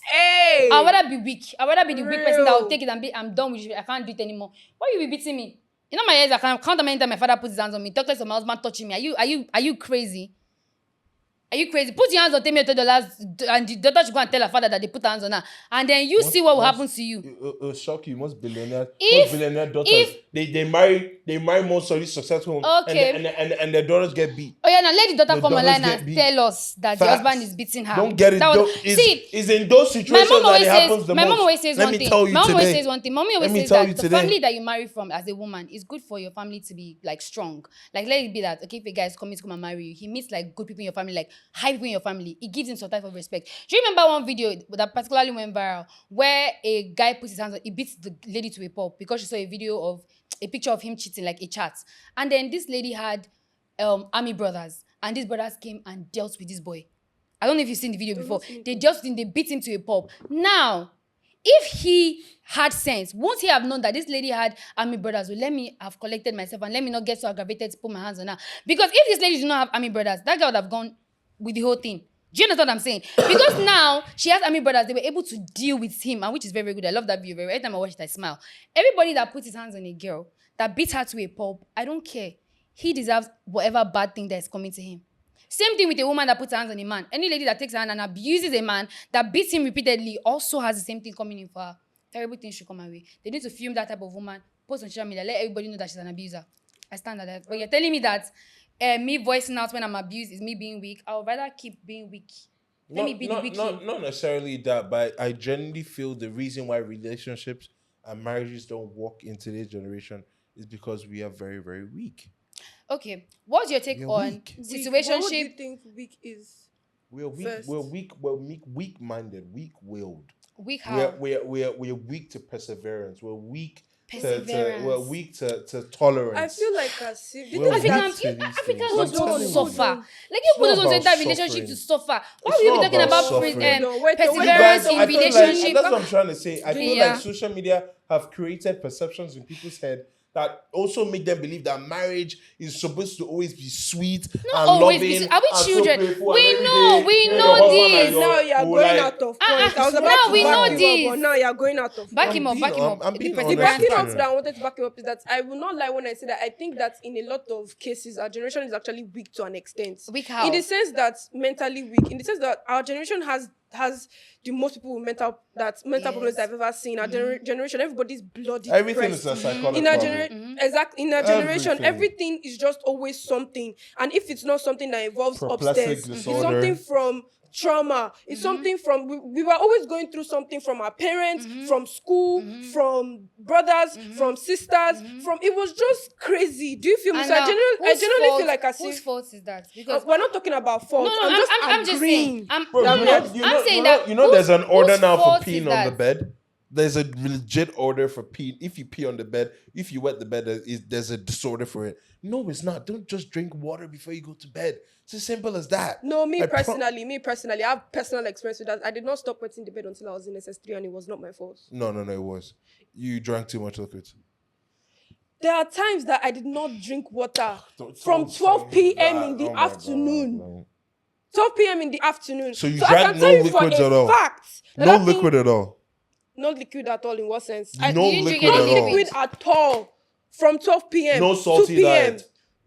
Hey! I'd rather be weak. I'd rather be the weak person that will Real. take it and I'm done with it. I can't do it anymore. Why you be beating me? You know my ears, I can't count how many times my father puts his hands on me. Talk less of my husband touching me. Are you crazy? Are you crazy? Put your hands on Temi $20 and the daughter should go and tell her father that they put hands on her. And then you see what will happen to you. It'll shock you. Most billionaire if daughters, they marry more successful, Okay. and their daughters get beat. Oh yeah, now let the daughter The come daughters online get and beat. tell us that the Facts. husband is beating her. Don't get it. That was- It's in those My situations mom that always it happens the my most. mom always says Let one me thing. tell you My mom always today. says one thing. Mommy always Let me says tell that you the today. family that you marry from as a woman is good for your family to be like strong. Like let it be that okay, if a guy is coming to come and marry you, he meets like good people in your family, like high people in your family. It gives him some type of respect. Do you remember one video that particularly went viral where a guy puts his hands on, he beats the lady to a pulp because she saw a video of a picture of him cheating, like a chat, and then this lady had army brothers, and these brothers came and dealt with this boy. I don't know if you've seen the video before. They beat him to a pulp. Now, if he had sense, won't he have known that this lady had army brothers? Well, let me have collected myself and let me not get so aggravated to put my hands on her. Because if this lady did not have army brothers, that girl would have gone with the whole thing. Do you understand what I'm saying? Because now she has army brothers, they were able to deal with him, and which is very, very good. I love that video. Every time I watch it, I smile. Everybody that puts his hands on a girl, that beats her to a pulp, I don't care. He deserves whatever bad thing that is coming to him. Same thing with a woman that puts her hands on a man. Any lady that takes her hand and abuses a man, that beats him repeatedly, also has the same thing coming in for her. Terrible things should come away. They need to film that type of woman, post on social media, let everybody know that she's an abuser. I stand at that. But you're telling me that me voicing out when I'm abused is me being weak. I would rather keep being weak. Let me be the weak. Not necessarily that, but I genuinely feel the reason why relationships and marriages don't work in today's generation is because we are very, very weak. Okay, what's your take You're on weak. What do you situationship? think weak is? We're weak. First. We're weak-minded, weak-willed. Weak how? We're weak to perseverance. We're weak Perseverance. we're weak to tolerance. I feel like as if We're weak Africans to these Africans things. just I'm want to telling you. suffer. Like you people not don't enter about relationship to suffering. suffer. Why It's will you be not talking about about suffering. No, wait, perseverance I in feel like relationship? that's what I'm trying to say. I feel Yeah. like social media have created perceptions in people's head that also make them believe that marriage is supposed to always be sweet Not and always loving. be- are we and so children? playful We and every know- day we you're know your husband this. and your- now you're who going like- out of point. I was now about to we know back you this. up, but now you're going out of Back point. him up, back him up. I'm The being The honest perseverance with backing you. up that I wanted to back you up is that I will not lie when I say that I think that in a lot of cases our generation is actually weak to an extent. Weak how? In the sense that mentally weak. In the sense that our generation has the most people with mental problems I've ever seen. Our generation, everybody's bloody Everything is depressed. a psychological In our problem. in our generation, Everything. everything is just always something. And if it's not something that involves Proplastic upstairs, it's disorder. something from trauma. It's something from we were always going through something from our parents, from school, from brothers, from sisters, from it was just crazy. Do you feel me? And So now, I generally feel like as whose if fault is that? Because we're not talking about fault. no, I'm just agreeing. Bro, I'm saying that there's an order whose now for fault is peeing on the that? bed. There's a legit order for peeing. If you pee on the bed, if you wet the bed, there's a disorder for it. No, it's not. Don't just drink water before you go to bed. It's as simple as that. No, me I personally, I have personal experience with that. I did not stop wetting the bed until I was in SS3 and it was not my fault. No, it was. You drank too much liquid. There are times that I did not drink water Don't from say 12 p.m. that. in the Oh my God, afternoon. no. 12 p.m. in the afternoon. So you I drank can tell no you for liquids a at all? fact that No that thing- liquid at all. No liquid at all in what sense? No didn't drink liquid any at all. liquid at all from 12 p.m. No 2 salty p.m. diet.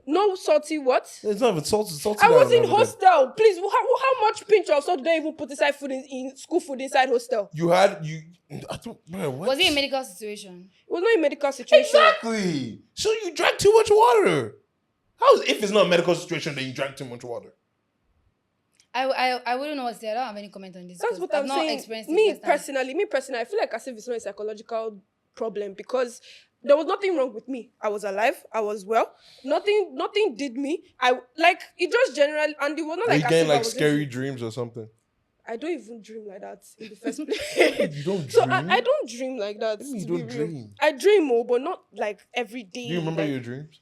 No salty what? It's not even salty. I was in diet. hostel. Please, how much pinch of salt do they even put inside food in school food inside hostel? I don't. Bro, what? was it a medical situation? It was not a medical situation. Exactly. So you drank too much water. If it's not a medical situation, then you drank too much water? I wouldn't know what to say. I don't have any comment on this. That's because what I've I'm not saying. experienced it Me firsthand. personally, I feel like as if it's not a psychological problem because there was nothing wrong with me. I was alive. I was well. Nothing did me. It just generally, and it was not Are like you as getting if I like was scary dreams or something? I don't even dream like that in the first place. You don't So dream? I don't dream like that. What do you mean To you be don't real. dream? I dream, but not like every day. Do you remember like, your dreams?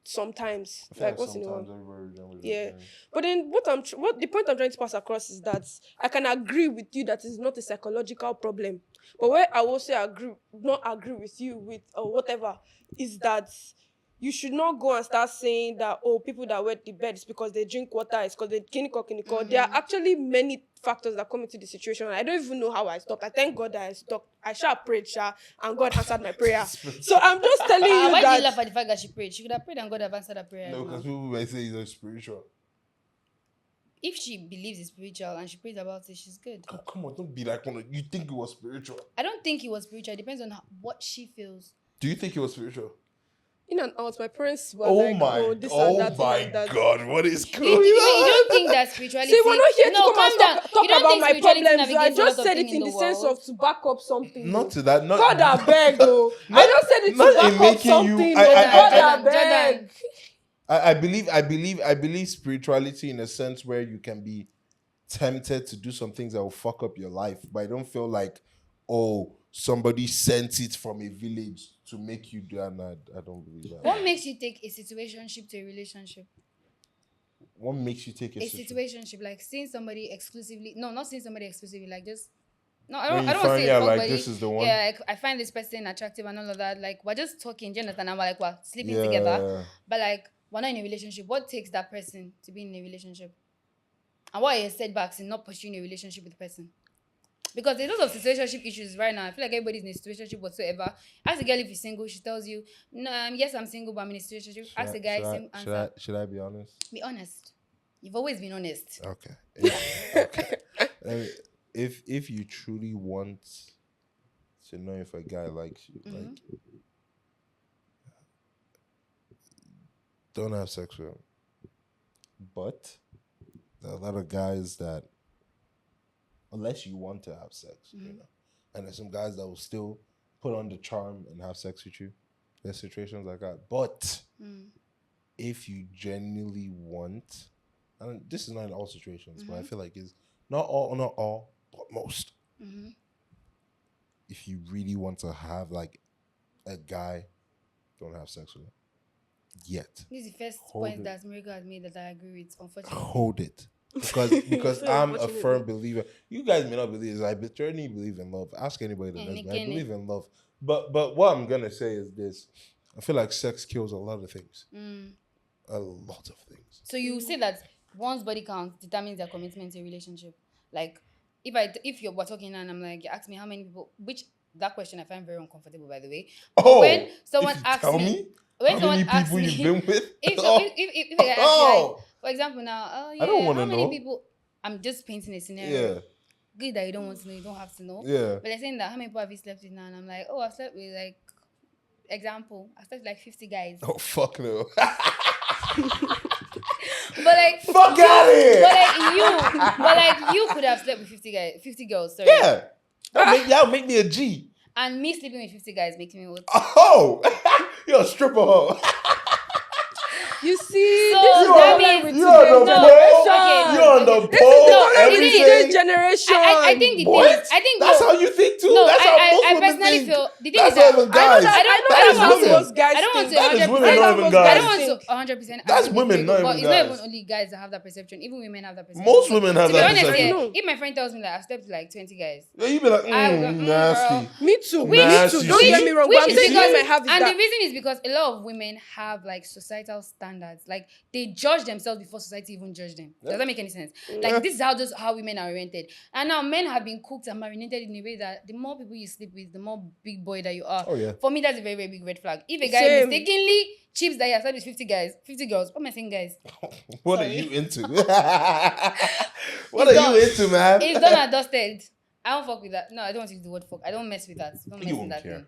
Sometimes, I feel like once in a while. everybody remembers Yeah. their dreams. But then what the point I'm trying to pass across is that I can agree with you that it's not a psychological problem. But where I will say not agree with you with or whatever, is that you should not go and start saying that people that wet the bed is because they drink water, it's because they clinical. There are actually many factors that come into the situation. I don't even know how I stopped. I thank God that I stopped. I shall prayed, and God answered my prayer. So I'm just telling you Why do you that laugh at the fact that she prayed? She could have prayed and God have answered her prayer. No, because people might say it's not spiritual. If she believes it's spiritual and she prays about it, she's good. Oh, come on, don't be like one. You think it was spiritual? I don't think it was spiritual. It depends on what she feels. Do you think it was spiritual? in and out, my parents were Oh like, my! oh, this Oh and that, my and that. God! What is You, going you, you on? don't think that spirituality... See, we're not here to no, come calm and down. talk You don't about think my spirituality problems. I navigates a just lot of said it things in the sense world? of to back up something. Not to that. Not God I beg, oh. I Not- just said it to not in back up making you- something. I- Oh, I- God I Jordan, beg. I believe spirituality in a sense where you can be tempted to do some things that will fuck up your life, but I don't feel like, oh, somebody sent it from a village to make you do that. No, I don't believe that. What makes you take a situationship to a relationship? What makes you take A situationship, like seeing somebody exclusively. No, not seeing somebody exclusively, like just... No, I When don't. you I don't want to find say out, fuck like, buddy. this is the one? Yeah, I find this person attractive and all of that. Like we're just talking, Jonathan, and we're like we're sleeping together. But like we're not in a relationship. What takes that person to be in a relationship? And what are your setbacks in not pursuing a relationship with the person? Because there's lots of situationship issues right now. I feel like everybody's in a situationship whatsoever. Ask a girl if he's single, she tells you, no, yes, I'm single, but I'm in a situationship. Ask a guy, same answer. Should I be honest? Be honest. You've always been honest. Okay. If you truly want to know if a guy likes you, like, don't have sex with him. But there are a lot of guys that, unless you want to have sex, you know, and there's some guys that will still put on the charm and have sex with you. There's situations like that. But if you genuinely want, and this is not in all situations, but I feel like it's not all, but most. If you really want to have like a guy, don't have sex with him yet. This is the first point that Miracle has made that I agree with, unfortunately. Hold it. Because I'm a firm believer. You guys may not believe this. I certainly believe in love. Ask anybody that does, but I believe in love. But what I'm gonna say is this: I feel like sex kills a lot of things. A lot of things. So you say that one's body count determines their commitment to a relationship. Like if we're talking and I'm like, you ask me how many people, which that question I find very uncomfortable, by the way. But when someone asks me, when how many someone asks people me, you've been with? if a guy asks me, like, for example, now, I don't wanna how many know. people? I'm just painting a scenario. Yeah. Good that you don't want to know, you don't have to know. Yeah. But they're saying that how many people have you slept with now? And I'm like, oh, I've slept with like, example, I slept with like 50 guys. Oh fuck no. But like, Fuck out of here. but like you could have slept with 50 girls, sorry. Yeah. That'll make me a G. And me sleeping with 50 guys makes me what? Oh, you're a stripper hoe. You see, So this is that the means- with You're on the today's pole. generation. You're on the This is pole. the- Everything. Today's generation. I think the thing What? is, I think That's no, how you think too. no, That's how most I women personally think. feel the thing That's is that how the guys. I know that is that's how women. most guys I don't want think. to That is 100%. women, That's not how even most guys. I guys don't want think. to 100%. That's agree with women, you, not but even it's not guys. even only guys that have that perception. Even women have that perception. Most women have To be that honest, perception. No. if my friend tells me that I've slept with like 20 guys, Yeah, you be like, I will go, nasty. girl. Me too. Which- Me too. Don't which- get me wrong. Which But I'm is saying because, you might have is and that. the reason is because a lot of women have like societal standards. Like they judge themselves before society even judge them. Does that make any sense? Like this is how women are oriented. And now men have been cooked and marinated in a way that the more people you sleep with, the more big boy that you are. Oh, yeah. For me, that's a very, very big red flag. If a guy Same. mistakenly chips that he has slept with 50 girls, what am I saying, guys? What Sorry. are you into? What are you into, man? It's done and dusted. I don't fuck with that. No, I don't want to use the word fuck. I don't mess with that. Don't mess You with won't that care. thing.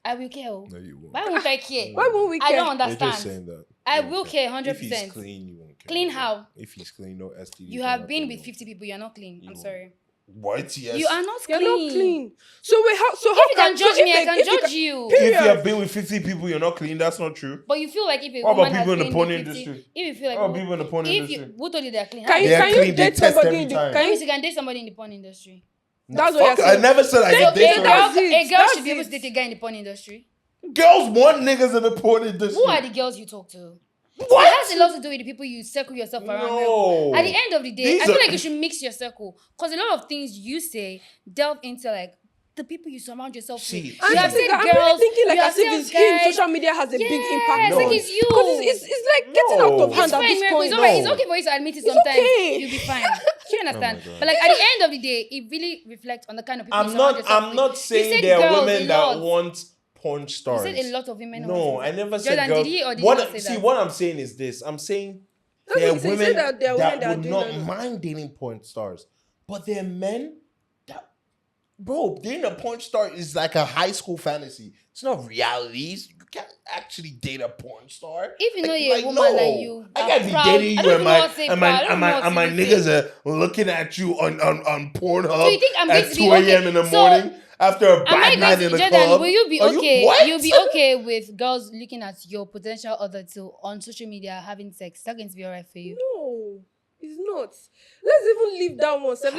I will care. No, you won't. Why won't I care? Why won't we I care? don't You're just understand. saying that. I You won't will care 100%. If he's clean, you won't care. Clean how? If he's clean, no STD. You have been with 50 people, you're not clean. I'm won't. sorry. What? Yes. You are not You're clean. not clean. So wait, how? So If how you can judge me, I can judge you. If you Period. have been with 50 people, you're not clean. That's not true. But you feel like if a What about woman has people in the been porn with 50, industry? if you feel like What about people in the porn if industry? you, who told you they're clean? Can you They are can clean, you they date test somebody every in the time. That can means you, you can date somebody in the porn industry. that's what you're Fuck, I saying. never said I So could date a somebody. That's it, A girl that's should be able it. to date a guy in the porn industry. Girls want niggas in the porn industry. Who are the girls you talk to? What? It has a lot to do with the people you circle yourself around No. with. At the end of the day, These I feel are- like you should mix your circle. Because a lot of things you say delve into like the people you surround yourself with. See, And You have this is said that I'm really girls, thinking like you have as if said it's him. guys. Social media has a big impact Yes, No. like on. it's you. Because it's like getting out of No. hand It's at fine, this Miracle. point. It's alright. It's No. okay for you to admit it It's sometimes. okay. You'll be fine. Do you understand? God. But like at the end of the day, it really reflects on the kind of people you I'm surround not. yourself I'm with. not You saying said there are girls women a that lot. want porn You stars. said a lot of women. No, I never said Jordan, girls. did he or did what, he not say see, that? what I'm saying is this. I'm saying That's there are what he said. He women said that there are women that are would doing not that. mind dating porn stars, but there are men that, bro, dating a porn star is like a high school fantasy. It's not realities. You can't actually date a porn star. If you know Like- you're a like, woman no. like you, I are can't be proud. dating I you don't and even know what to say, my proud. I don't know what to niggas say. are looking at you on Pornhub So you think I'm going at to 2 be a.m. okay? in the So, morning after a Am I bad night going in to, the Jordan, club? will you be Are okay? what? You'll be okay with girls looking at your potential other two on social media having sex. Is that going to be alright for you? No, it's not. Let's even leave that one. Sef.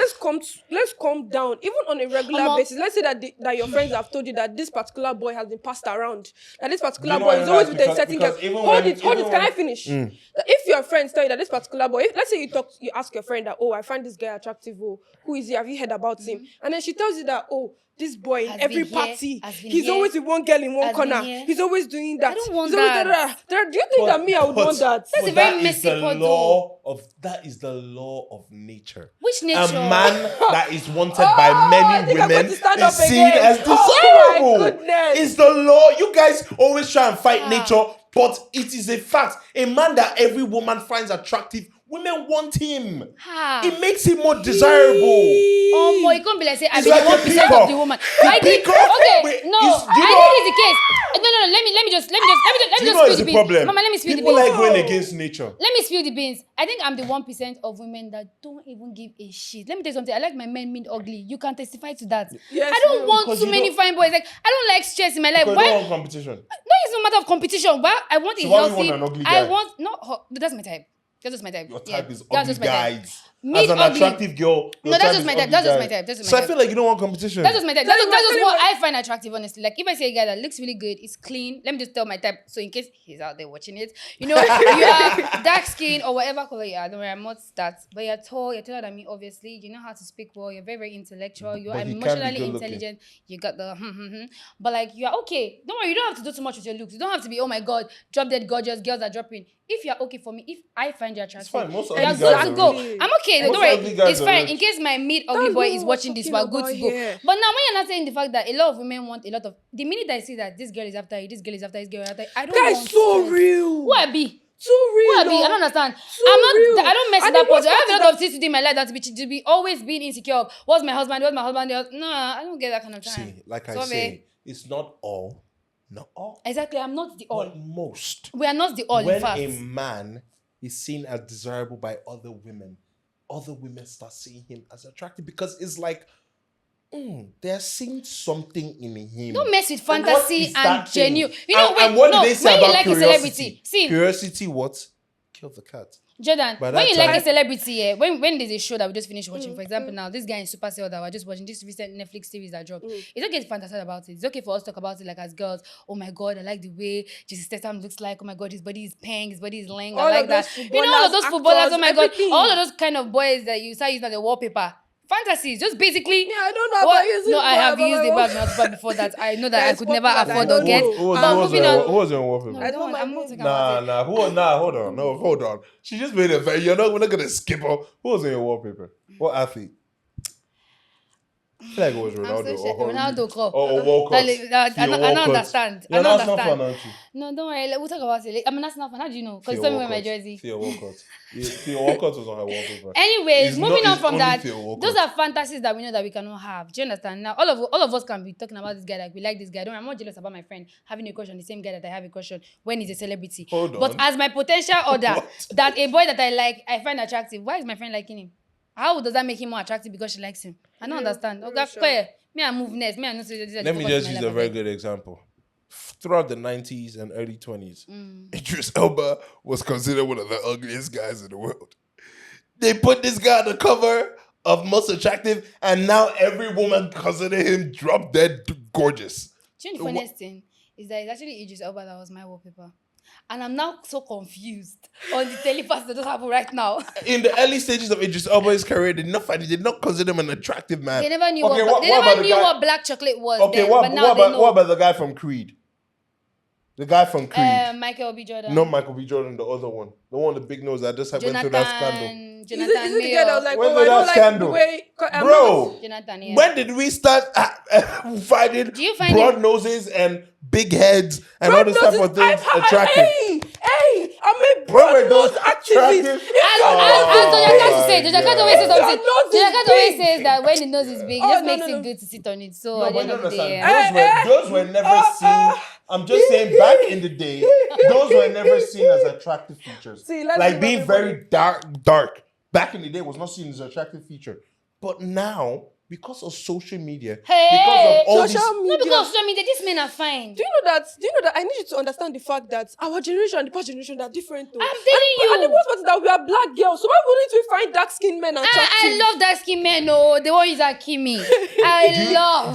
Let's calm down. Even on a regular Omo. basis. Let's say that your friends have told you that this particular boy has been passed around. That this particular You know boy why is I always like with a because- certain girl. because even Hold when- it. Can when- I finish? That if your friends tell you that this particular boy, let's say you ask your friend that, oh, I find this guy attractive. Oh, who is he? Have you heard about him? And then she tells you that, oh, this boy in Has every been here, party, has been he's here, always with one girl in one has been corner. here. He's always doing that. I don't want He's always that. Do you think that me, I would want that? That's a But very that messy is the puzzle. law of that is the law of nature. Which nature? A man that is wanted by I many think I'm going women to stand is up seen again. as Oh my desirable. goodness. It's the law. You guys always try and fight Ah. nature, but it is a fact. A man that every woman finds attractive, women want him. Ha. It makes him more desirable. Oh boy, you can't be like say I It's be like the a 1% peacock. of the woman. The I think peacock? okay. Wait, No, do you I know- think it's the case. No. Let me just Do you know spill it's the the beans. problem? Mama, let me spill the People beans. like going against nature. Let me spill the beans. I think I'm the 1% of women that don't even give a shit. Let me tell you something. I like my men mean ugly. You can testify to that. Yes, I don't ma'am. want Because too you many don't- fine boys. Like I don't like stress in my life. Because Why? you don't want competition. No, it's no matter of competition. But I want So a why do you healthy. want an ugly I guy? want but that's my type. That's just my type. Your type Yeah, is that's ugly just my type. guys. Me As an ugly. attractive girl. your No, that's type just is my type. ugly That's just guy. my type. That's just So my I type. feel like you don't want competition. That's just my type. Tell That's him just what- what I find attractive, honestly. Like if I say a guy that looks really good, is clean, let me just tell my type. So in case he's out there watching it, you know, you are dark skin or whatever color you are. Don't worry, I'm not that. But you're tall, you're taller than me, obviously. You know how to speak well. You're very, very intellectual. You're But he can't be emotionally good looking. intelligent. You got the But like you're okay. Don't worry, you don't have to do too much with your looks. You don't have to be, oh my god, drop dead gorgeous girls are dropping. If you're okay for me, if I find you attractive, fine. Most you're ugly good guys to are go. rich. I'm okay. Most Don't worry, ugly guys it's are fine. rich. In case my mid ugly That's boy not is what watching we're this, talking we're good to about go. here. But now when you're not saying the fact that a lot of women want a lot of the minute I see that this girl is after you, this girl is after this girl is after you, I don't That's want so to. real. Who I be? So real. Who I be? I no. don't understand. So I'm not. real. I don't mess And with that the worst person. I part have a is lot of things to do in my life that to be always being insecure. What's my husband? What's my husband? No, I don't get that kind of time. See, like I Sorry. say, it's not all. Not all. Exactly. I'm not the all. But most. We are not the all. When In fact, a man is seen as desirable by other women start seeing him as attractive because it's like they're seeing something in him. don't mess with And what fantasy is that and thing? genuine. You know, and what no, did they say when you about like curiosity? a celebrity, see, Curiosity what? Kill the cat. Jordan, By when that you like time- a celebrity, yeah, when there's a show that we just finished watching, for example, now this guy in Supercell that we're just watching, this recent Netflix series that dropped, it's okay to fantasize about it. It's okay for us to talk about it like as girls. Oh my god, I like the way Jason Statham looks like. Oh my god, his body is peng, his body is lang. All I like of that. those You know, all of those footballers. actors, Oh my god, everything. all of those kind of boys that you start using as a wallpaper. Fantasies, just basically. Yeah, I don't know What? about using. No, I have used the bag. wallpaper before that. I know that I That's could never popular, afford I or don't get. know. Who was, But who was moving on, on. who was on wallpaper? No, I don't don't worry, I'm mind not talking it. about it. Hold on. No, hold on. She just made it very. We're not gonna skip her. Who was on your wallpaper? What athlete? I feel like it was Ronaldo. I'm so or Ronaldo, Kroos. or Walcott. I don't understand. You're I an don't Arsenal fan, understand. aren't you? No, don't worry. We'll talk about it. I'm an Arsenal fan. How do you know? Because you Theo told me wear my Walcott. jersey. Theo Walcott. Theo Walcott was on her wallpaper. Anyways, It's moving not- on it's from only that, Theo Walcott. those are fantasies that we know that we cannot have. Do you understand? Now, all of us can be talking about this guy, like we like this guy. Don't worry, I'm not jealous about my friend having a crush on the same guy that I have a crush on when he's a celebrity. Hold But on. as my potential other, What? that a boy that I like, I find attractive, why is my friend liking him? How does that make him more attractive because she likes him? I don't understand. very Okay, sure. me I move next. Me I know. Let me just use a very good example. Throughout the 90s and early 20s, Idris Elba was considered one of the ugliest guys in the world. They put this guy on the cover of Most Attractive, and now every woman consider him drop dead gorgeous. Do you know the funniest thing is that it's actually Idris Elba that was my wallpaper. And I'm now so confused on the telepath that just happened right now. In the early stages of Idris Elba's career, they did not consider him an attractive man. They never knew, Okay, what black chocolate was. Okay, then, what but now they know. about the guy from Creed? The guy from Creed. Michael B. Jordan. Not Michael B. Jordan, the other one. The one with the big nose that just went through that scandal. Is it the guy that was like, When oh, did I don't that like scandal? the way... Bro, Jonathan, yeah. when did we start finding Do you find broad noses and big heads and all this type of things attractive? Hey, I'm a When were broad those nose activist. As Doja Cat say, Doja Cat always says That something. nose is Doja Cat always big. says that when the nose is big, it Oh, just no, makes no, it no. good to sit on it. So No, at the but end you of the day, understand. Those were never seen. I'm just saying, back in the day, those were never seen as attractive features. See, let's like give being everybody- very dark. Back in the day, was not seen as an attractive feature. But now, because of social media, Hey, because of all social these, media. not because of social media, these men are fine. Do you know that I need you to understand the fact that our generation and the past generation are different though. I'm telling you. And the worst part is that we are black girls, so why wouldn't we find dark skinned men attractive? I love that skin man. No, the one is a Kimi. I love.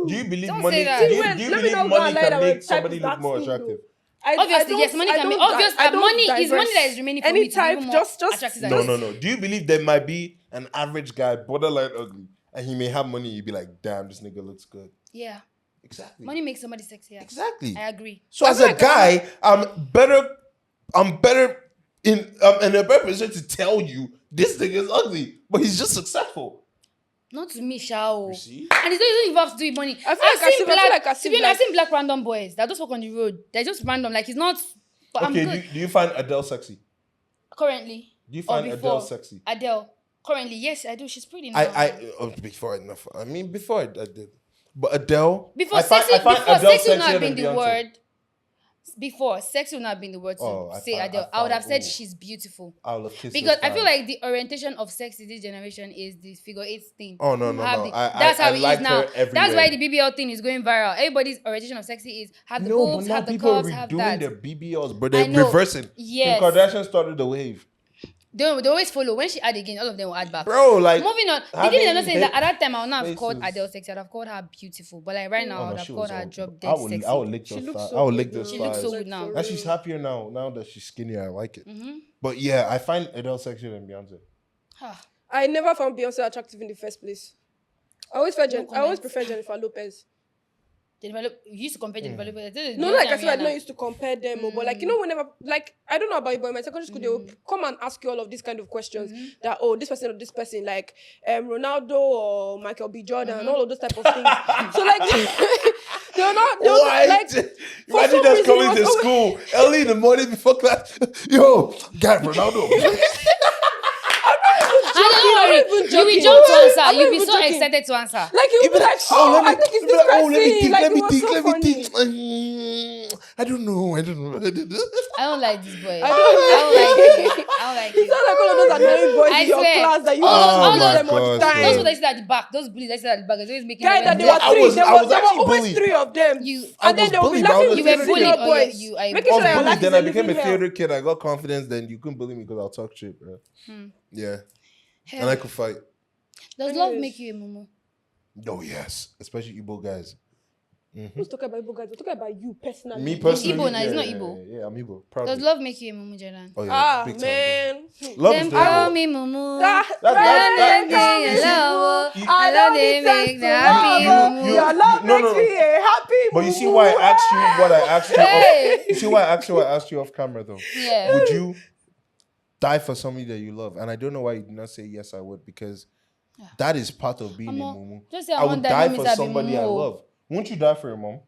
do you believe Don't money? say that. Do you Let me believe not go money and lie can that make type somebody is look dark more skin, attractive? though. Obviously, yes, money can be obvious. Money is money that is remaining for me any to type, be more just attractive than No, this. no. Do you believe there might be an average guy, borderline ugly, and he may have money? You'd be like, damn, this nigga looks good. Yeah, Exactly. money makes somebody sexy. Yeah. Exactly. I agree. So as a guy, I'm better in a better position to tell you this thing is ugly, but he's just successful. Not to me, Shao. You see? And it's not even involved to do with money. I feel like I've I've seen black random boys that just walk on the road. They're just random. Like, it's not. But I'm Okay, good. do you find Adele sexy? Currently. Do you or find before. Adele sexy? Adele. Currently, yes, I do. She's pretty now. Before enough. I mean, before I did, but Adele. Before I find sexy would sexier not have than been the Beyonce. word. Before sexy would not have been the word to say Adele. I would have said she's beautiful. I would have kissed Because those I feel thighs. like the orientation of sex in this generation is the figure 8 thing. Oh, no. That's how I it is liked now. her everywhere. That's why the BBL thing is going viral. Everybody's orientation of sexy is have the boobs, have the people are curves, have redoing that. their BBLs, but I they're know. reversing. Yes. Kim Kardashian started the wave. They always follow. When she add again, all of them will add back. Bro, like Moving on. The having thing I'm not saying that hip at that time I would not have called faces. Adele sexy. I'd have called her beautiful. But like right now, I would have she called was her all- drop I dead would, sexy. I would lick She those looks thighs. so I would good lick now. those She looks thighs. so good now. And she's happier now that she's skinnier. I like it. Mm-hmm. But yeah, I find Adele sexier than Beyonce. I never found Beyonce attractive in the first place. I always comment. prefer Jennifer Lopez. You used to compare Jennifer Lopez. No, like I said, I did not used to compare them, but like, you know, whenever, like, I don't know about you, but in my secondary school, they will come and ask you all of these kind of questions that, oh, this person or this person, like, Ronaldo or Michael B. Jordan, and all of those type of things. So, like, they're not, Why? like, Imagine some just reason coming it to was school early in the morning before class. Yo, guy, Ronaldo. You will jump to answer. You'll be so excited to answer. Like, you'll be like, oh, I think it's this person. let me think. I don't know. I don't like this boy. I don't like You it. sound like all of those annoying boys I in your swear. class that you All don't those- give them God, much time. Those who that sit at the back, those bullies that sit at the back, is always making Guy, that them there were I three. was There actually were always bullied. 3 of them. You- And then they will be bullied, but I laughing was with a the favorite senior kid. boys. You are- Making I sure was your bullied, life then is I a became a living hell. theater kid. I got confidence, then you couldn't bully me because I'll talk shit, bro. Yeah. And I could fight. Does love make you a mumu? Oh, yes. Especially Igbo guys. Who's talking about Igbo guys? We're talking about you personally. Me personally. Igbo now, it's yeah, not yeah, Igbo. Yeah, I'm Igbo. Proudly. Does love make you a mumu, Jordan? Oh, yeah. Ah, big time, man. bro. Love Them is call the me mumu. That's- I love you- I love they make the happy mumu. Your love no, makes no. me a happy But you see mumu. why I asked you what I asked you Hey. off. You see why I asked you what I asked you off camera though. Yeah. Would you die for somebody that you love? And I don't know why you did not say yes, I would, because that is part of being a mumu. Just say I I want would that die means for I be somebody I mumu. love. Won't you die for your mom?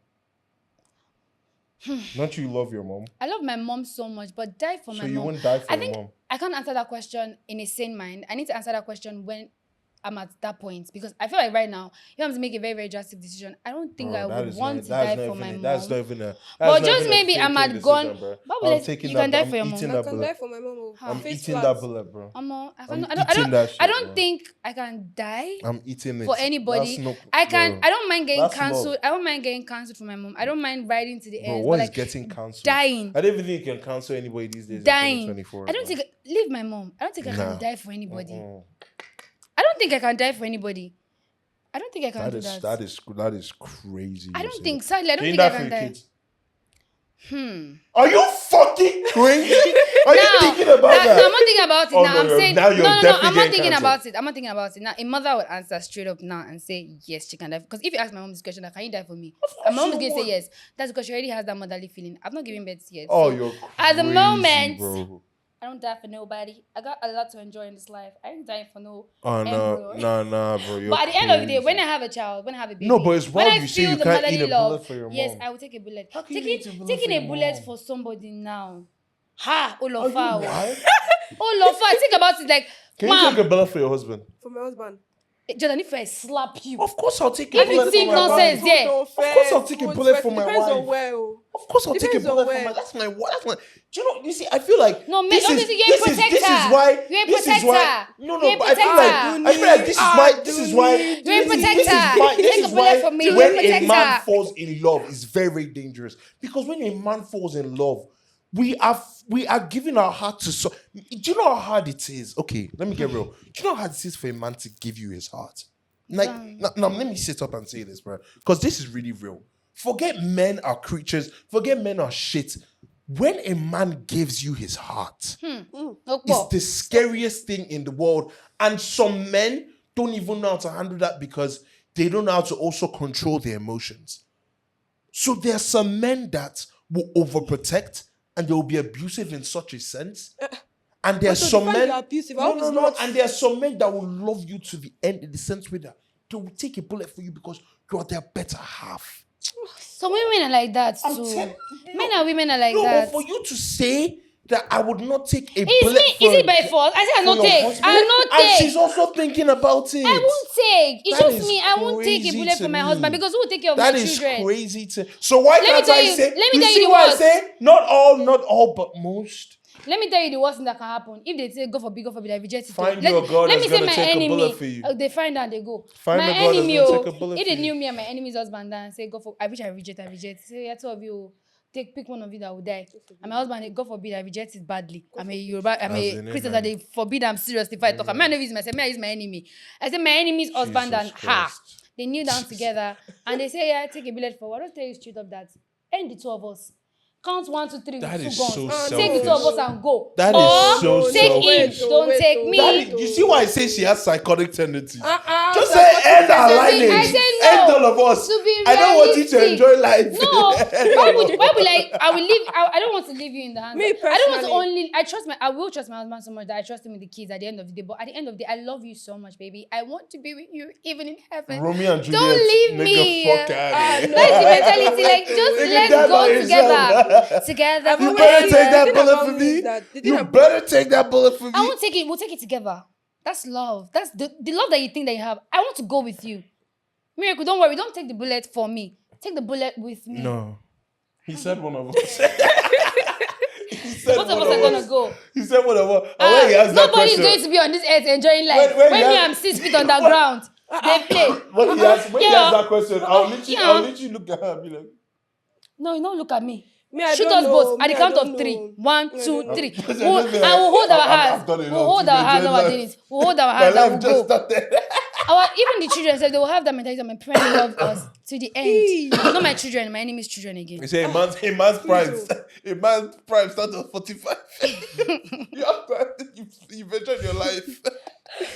Don't you love your mom? I love my mom so much, but die for So my you mom. wouldn't die for I your think mom? I can't answer that question in a sane mind. I need to answer that question when I'm at that point, because I feel like right now, if I'm to make a very, very drastic decision, I don't think I would want to die for my mom. That's not even a. But just maybe I'm at gone. Bro. But I'm like, taking you that. can die I'm for your eating mom. I that can die bullet. for my mom. I'm Face eating flat. that bullet, bro. I don't think I can die I'm eating it for anybody. I don't mind getting That's cancelled. love. I don't mind getting cancelled for my mom. I don't mind riding to the Bro, end. what But is like getting cancelled? dying. I don't even think you can cancel anybody these days. Dying. In 2024. I don't think leave my mom. I don't think I Nah. can die for anybody. Mm-mm. I don't think I can die for anybody. I don't think I can do that. That is crazy. I you don't say think, that. sadly, I don't Can you think I die for can your die. kids? Are you fucking crazy? Are you Now, thinking about that? No, I'm not thinking about it Oh, now. no, I'm no, saying now you're no. I'm definitely not getting thinking cancelled. about it. I'm not thinking about it now. A mother would answer straight up now and say yes, she can die. Because if you ask my mom this question, like, can you die for me? And my mom is going to say yes. That's because she already has that motherly feeling. I've not given birth yet. Oh, so you're crazy, at the moment, bro. I don't die for nobody. I got a lot to enjoy in this life. I ain't dying for no. Oh embryo. no, bro. You're But at the end of the day, crazy. when I have a child, when I have a baby, No, but it's when wild I you say feel you the can't motherly eat a love, bullet for your mom. yes, I will take a bullet. How can you eat a bullet for Taking your a bullet mom? for somebody now. Ha! Are you Olofa. wild? Olofa. Think about it like, Can you mom, take a bullet for your husband? For my husband. Jordan, if I slap you, Of course I'll take a If you bullet think for my nonsense, wife. yeah. Of course I'll take a bullet for my Depends wife. on where. Oh. Of course I'll take a Depends on bullet for where. my. That's my. Do you know? You see, I feel like No, this obviously is you're a this is this is protector. why You're a this is why. protector. No, You're a but I feel like protector. I feel like this is why this is why You're a this is protector. this Take a is bullet why for me. You're when a a man protector. falls in love is very, very dangerous, because when a man falls in love, we are giving our heart to so. Do you know how hard it is? Okay, let me get real. Do you know how hard it is for a man to give you his heart? Like, now let me sit up and say this, bro, because this is really real. Forget men are creatures. Forget men are shit. When a man gives you his heart, it's the scariest thing in the world. And some men don't even know how to handle that because they don't know how to also control their emotions. So there are some men that will overprotect and they will be abusive in such a sense. And there are some men. Abusive, And there are some men that will love you to the end, in the sense where they will take a bullet for you because you are their better half. Some women are like that too. Men and women are like that. But for you to say that I would not take a Is bullet me? for Is it by force? I said I for not your take. husband, I not and take. she's also thinking about it. I won't take. It's That just is me. I won't take a crazy bullet to for my me. husband, because who will take care of That my is children? crazy to. So why Let me can't tell I you- say? let me you tell you see the why I worst. say not all, but most. Let me tell you the worst thing that can happen. If they say go for big, I reject it. Find you a girl let me that's say gonna my take a enemy. bullet for you. They find out, they go. Find my a girl that's enemy, gonna take a bullet if for they you. knew me and my enemy's husband and say go for, I reject. Say, yeah, two of you, pick one of you that will die. And my husband, God forbid, I reject it badly. I'm a Yoruba, I'm As a in, Christian, amen. that they forbid I'm seriously fight talk. I'm not use myself, I use my enemy. I say my enemy's husband Jesus and her. Christ. They kneel down together and they say, yeah, take a bullet for. I don't tell you straight up that. End the two of us. Count 1, 2, 3 That with is 2 guns. so Take the two selfish. of us and go. That is Or so take selfish. him, don't take me. You see why I say she has psychotic tendencies? Just Just say end our I lineage. said no. End all of us. To be I don't want you to realistic. enjoy life. No, why would I will leave. I don't want to leave you in the hands. Me I don't want to personally. I will trust my husband so much that I trust him with the kids at the end of the day. But at the end of the day, I love you so much, baby. I want to be with you even in heaven. Romeo and Juliet. Don't leave nigga, me. Fuck out of here. That's the mentality. Like, just Nigga, let's die by go yourself. together. Together. I've You always better said take that the thing bullet about for me me. is that the thing You about- better take that bullet for me. I won't take it. We'll take it together. That's love. That's the love that you think that you have. I want to go with you. Miracle, don't worry. Don't take the bullet for me. Take the bullet with me. No. He said one of us. Both of us are gonna go. He said one of us. And when he asked that Nobody's question, going to be on this earth enjoying life. When When he me, has- I'm 6 feet underground. They play. when he asked that question, I'll Yeah. literally look at her and be like, No, you don't look at me. Me, I Shoot don't us know. both at Me, the I count don't of 3. know. 1, Me, I 2, don't know. 3. Just be And like, we'll hold our I've hands. done a We'll lot hold to our hands. enjoy Our life. days. We'll hold our my hands. life And just we'll go. started. Even the children said they will have that mentality that my parents loved us to the end. Not my children, my enemy's children again. He said, a man's prime starts at 45. You've enjoyed your life.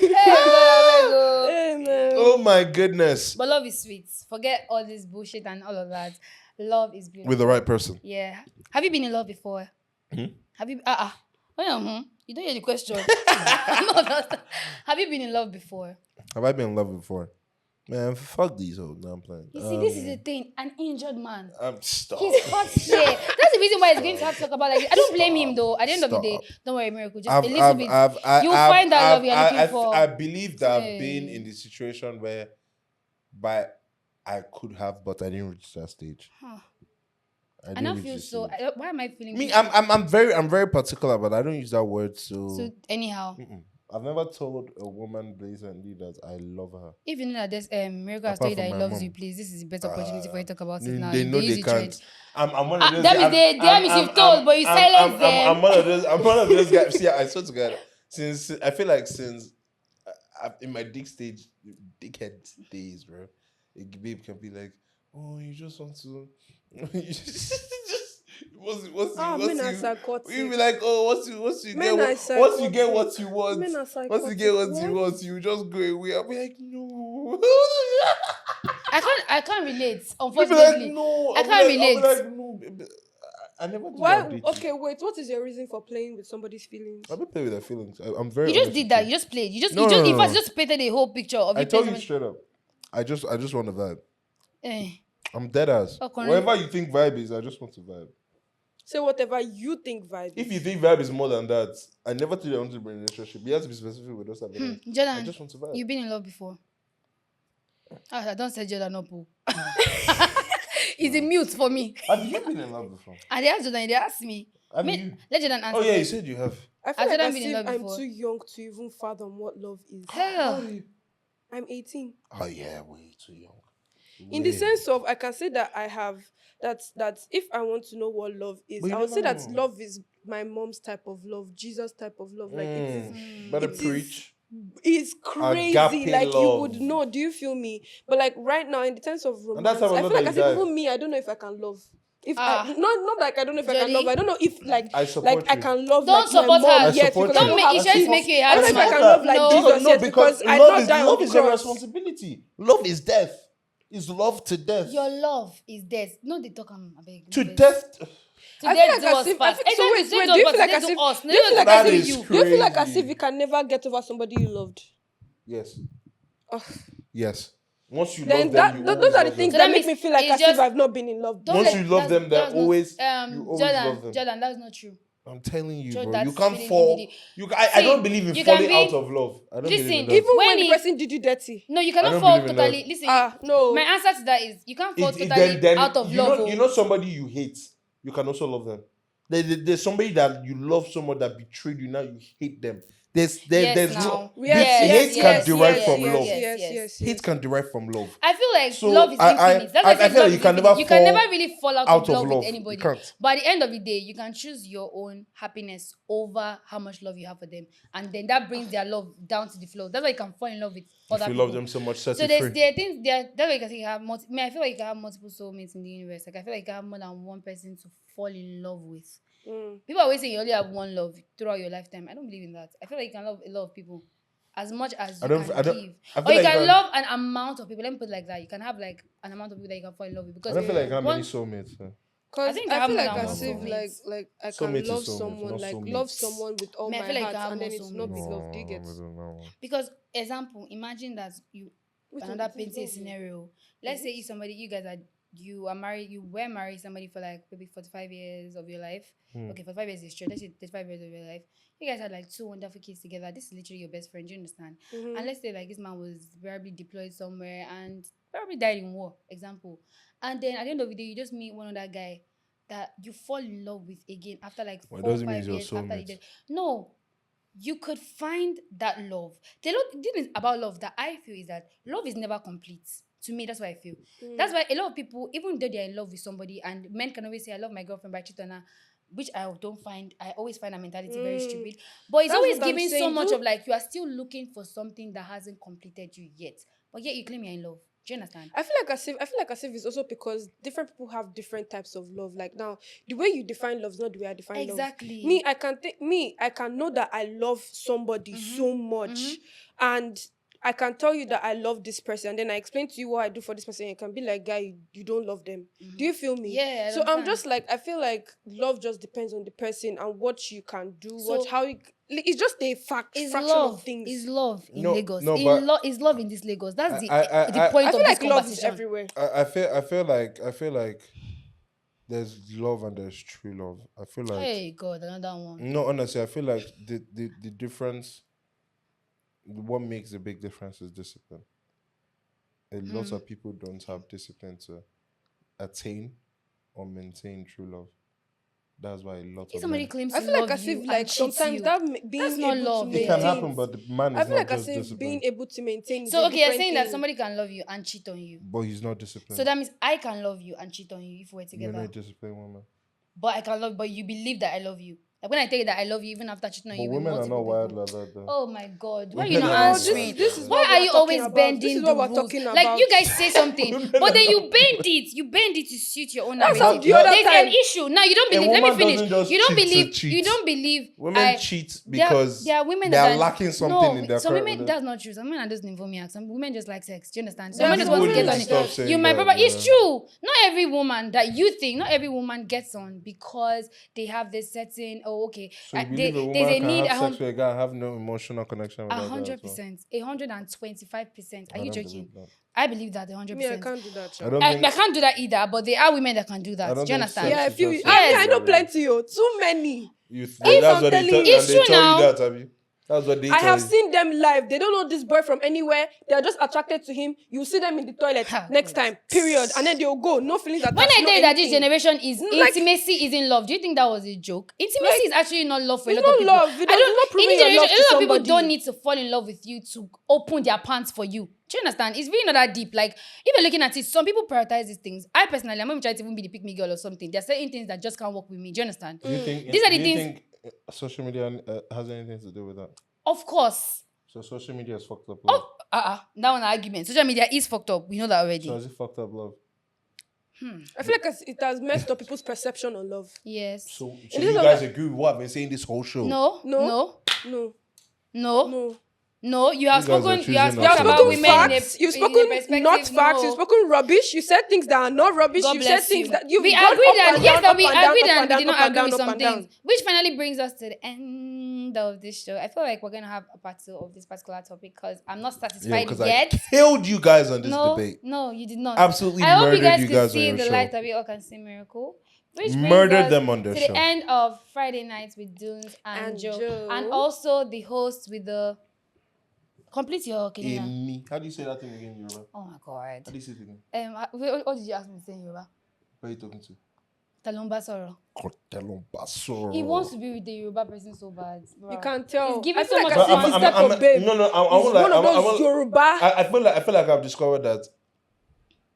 Amen. Oh my goodness. But love is sweet. Forget all this bullshit and all of that. Love is beautiful. With the right person. Yeah. Have you been in love before? Have you? You don't hear the question. No, have you been in love before? Have I been in love before? Man, fuck these hoes. No, I'm playing. You see, this is the thing. An injured man. Stop. He's hot shit. That's the reason why he's going to have to talk about like this. I don't blame him though. At the end of the day, Stop. don't worry, Miracle. Just a little bit. You'll find that love you're looking for. I believe that I've been Hey. in the situation where, I could have, but I didn't reach that stage. Huh. I I didn't now reach feel the so. stage. Why am I feeling? Me, I'm very particular, but I don't use that word. So anyhow, I've never told a woman blatantly that I love her. if you know that this Miracle has Apart told you that from he my loves mom. you, please. This is the best opportunity for you to talk about it They now. know use they the trend. can't. I'm one of those. That means that means you've told, but you silence them. I'm one of those. I'm one of those guys. See, I swear to God, since I feel like since in my dickhead days, bro, a babe can be like, oh, you just want to, you just men are psychotic. you be like, oh, once you Men get are once you get psychotic. what you want, Men are once you psychotic. get what you What? want, you just go away. I'll be like, no. I can't relate. You'll be Unfortunately, like, no. I can't relate. I'll be like, no. I never did Why? that. Date Okay, wait. What is your reason for playing with somebody's feelings? I don't play with their feelings. I'm very. You just honest did with that. you. You just played. You just No, you just no, in no, fact no. you just painted a whole picture of I you tell playing you something. straight up. I just want to vibe. Eh. I'm dead ass. Oh, Colin. Whatever you think vibe is, I just want to vibe. Say whatever you think vibe. If you think vibe is more than that, I never told you I want to be in a relationship. You have to be specific with those type of things. I Jordan, just want to vibe. you've been in love before. I don't say Jordan up. He's a mute for me. Have you been in love before? And they asked Jordan, they asked me. Have you? Let Jordan answer. Oh yeah, you first. said you have. I feel I've like never as been in if love I'm before. too young to even fathom what love is. Hell. I'm 18. Oh yeah, way too young. In the Way. sense of, I can say that I have that if I want to know what love is, But you I would say never that know. love is my mom's type of love, Jesus type of love. Like Better it is- preach. it's crazy. Agape Like you would love. know. Do you feel me? But like right now, in the sense of And that's romance, how I I know feel like that as you if dive. even me, I don't know if I can love. If Ah. not like I don't know if I can Jolly. love. I don't know if like I support I you. can love Don't like my support mom her. yet support because I you. don't Don't make have it just kids. make you a I don't know if I husband. can love like No. Jesus No, yet because I love not is die on love the is a cross. responsibility. Love is death. Is love to death. Your love is death. No, they talk. I beg. To no vex. death. To I feel death like do as us if fast. so Exactly. wait, They do do you us feel fast. like They as do if us. do you feel like That as is if do you feel like as crazy. if you can never get over somebody you loved? Yes. Ugh. Yes. Once you Then love them, you those always are the love things So them. that that make me means feel like it's as if just- I've not been in love. Don't Once let- you love them, they're that's not- always you always Jordan, love them. Jordan, that's not true. I'm telling you, Sure, bro. that's You can't feeling fall. indeed. I See, don't believe in you can falling be- out of love. I don't believe Listen, in that. Even When when the he- person did you dirty. No, you I cannot don't fall believe in totally. love. Listen, No. my answer to that is you can't fall totally then out of you love. know, you know somebody you hate, you can also love them. There's somebody that you love someone that betrayed you, now you hate them. There's Yes, no now. hate can derive from love. yes. Hate can derive from love. I feel like So, love is infinite. That's why I I said feel love like is you can infinite. never You can never fall really fall out, out of of love love. with You anybody. can't. But at the end of the day, you can choose your own happiness over how much love you have for them, and then that brings their love down to the floor. That's why you can fall in love with other If you people. love them so much, set So it there free. are things there. That's why you can say you have I feel like you can have multiple soulmates in the universe. Like I feel like you can have more than one person to fall in love with. People always say you only have one love throughout your lifetime. I don't believe in that. I feel like you can love a lot of people as much as you can give. I feel Or you like can love an amount of people. Let me put it like that. You can have like an amount of people that you can fall in love with. I Because don't feel like I have many one- soulmates. I Because think I I have feel more like than as one if soulmate. like I Soulmate can is love soulmate, someone, not like soulmates. love someone with all Man, I my feel like heart, I have and then more it's not be soulmates. love. Do you get? Because example, imagine that you Which another one is painting love? scenario. Let's say if somebody you are married, you were married somebody for like maybe 45 years of your life. Okay, 45 years is true. Let's say 35 years of your life. You guys had like 2 wonderful kids together. This is literally your best friend. Do you understand? And let's say like this man was probably deployed somewhere and probably died in war. Example. And then at the end of the day, you just meet one other guy that you fall in love with again after like Well, it 4 or doesn't mean 5 he's your years after he soulmate. died. No, you could find that love. The thing about love that I feel is that love is never complete. To me, that's what I feel. That's why a lot of people, even though they're in love with somebody, and men can always say, I love my girlfriend, but I cheat on her, which I always find that mentality very stupid. But it's That's always what I'm giving so saying. much of like, you are still looking for something that hasn't completed you yet. But yet you claim you're in love. Do you understand? I feel like as if it's also because different people have different types of love. Like now, the way you define love is not the way I define love. Exactly. I can know that I love somebody so much, and I can tell you that I love this person, and then I explain to you what I do for this person. And you can be like, guy, you don't love them. Do you feel me? Yeah. I So I'm understand. just like, I feel like love just depends on the person and what you can do, So- how you It's just a It's fraction love. of things. It's love in No, Lagos. no, but- It's love in this Lagos. That's the I point I of feel this like love is conversation. everywhere. I feel like there's love and there's true love. I feel like Hey God, another one. no, honestly, I feel like the difference, what makes a big difference is discipline. A lot of people don't have discipline to attain or maintain true love. That's why a lot If of somebody men. claims I to feel like love as you if and like cheats sometimes you, that being that's not able love. to It maintain. can happen, but the man I is feel not like as just if disciplined. being able to maintain. Is so a okay, you're different saying that thing. somebody can love you and cheat on you. But he's not disciplined. So that means I can love you and cheat on you if we're You're together. not a disciplined woman. But I can love, but you believe that I love you. Like when I tell you that I love you, even after cheating on But you, with women are multiple not wired people. like that, though. Oh my God! Why are Women you not are not answering? wired this like is that. Why what are we're you talking always about. bending This is the what we're rules? talking Like about. you guys say something, Women but then are you not bend it. You bend it to suit your own That's narrative. how the other There's time. an issue. Now you don't A believe. Let me woman finish. doesn't just You don't cheat to believe. cheat. You don't believe. Women cheat because there are women they that are lacking something no, in their some current women. relationship. That's not true. Some women are just nymphomaniacs. Some women just like sex. Do you understand? Some There are women just want to women get like on that. it. saying You, my that, brother, it's man. true. Not every woman that you think, not every woman gets on because they have this certain. Oh, okay. So you They- believe a woman there's a can need. have sex with a guy and have no emotional connection with that guy as well? 100%, 125%. Are I you don't joking? believe that. I believe that 100%. Me, I can't do that. I Sha. don't I think. can't do that either, but there are women that can do I that. don't Do you think understand? Yeah, I sex feel is you. just I mean, Yes. I know plenty. Oh, too many. That's what they I'm tell telling you. and It's they true tell now. you that, have you? That's what they I tell have you. seen them live. They don't know this boy from anywhere. They are just attracted to him. You see them in the toilet Ha, next God. time. Period. And then they'll go. No feelings attached. When I no tell you that this anything. generation is Like- intimacy isn't love, do you think that was a joke? Intimacy Like, is actually not love for a it's lot of not people. love. It does- it's not in proving this your generation, love a to lot of people somebody. don't need to fall in love with you to open their pants for you. Do you understand? It's really not that deep. Like if you're looking at it, some people prioritize these things. I personally, I'm not even trying to even be the pick me girl or something. There are certain things that just can't work with me. Do you understand? Do you think? These are the do you things- think social media has anything to do with that? Of course. So social media is fucked up love. That one argument. Social media is fucked up. We know that already. So is it fucked up love? I feel like it has messed up people's perception on love. Yes. So this you is guys agree with what I've been saying this whole show? No. No. No. No. No. No. No. You have You guys are spoken. choosing You have not You have spoken to about do spoken women in a, facts. You've in a spoken perspective. not facts. No. You've spoken rubbish. You said things that are not rubbish. God you bless said things you. that you've We gone agreed up that and yes, down, that up we and down, agreed up and and we down, did not up and agree down, with up some and down. things, which finally brings us to the end of this show. I feel like we're gonna have a part 2 of this particular topic because I'm not Yeah, satisfied because yet. I killed you guys on this No, debate. no, you did not. Absolutely I hope you murdered guys you could guys on see your the show. light of it all can see miracle. Which brings Murdered us them on their to show. the end of Friday nights with Dunes and And Joe. Joe. And also the host with the complete your Kelina. Amy. How do you say that thing again, Yoruba? Oh my god. How do you say it again? What did you ask me to say in Yoruba? Who are you talking to? Talomba Soro. Kotelon Basoro. He wants to be with the Yoruba person so bad. You Bro. can tell. He's giving I feel so like much as if fun. it's type of babe. No, I He's won't lie. one of I those won't- Yoruba. I feel like I've discovered that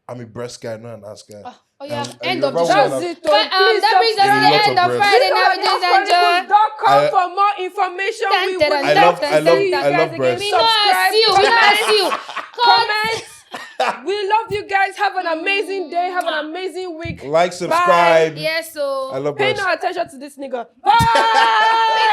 I'm a breast guy, not an ass guy. Oh yeah, And end of the Yoruba show. women That's have- it. Oh, please That brings us to A the lot end of of breasts. Friday night with Dunes and Joe. Chronicles.com I- for more information. We would I love breasts. We know as you. We know as you. comment. We love you guys. Have an amazing day. Have an amazing week. Like, subscribe. Yes, so. I love Pay breasts. no attention to this nigga. Bye.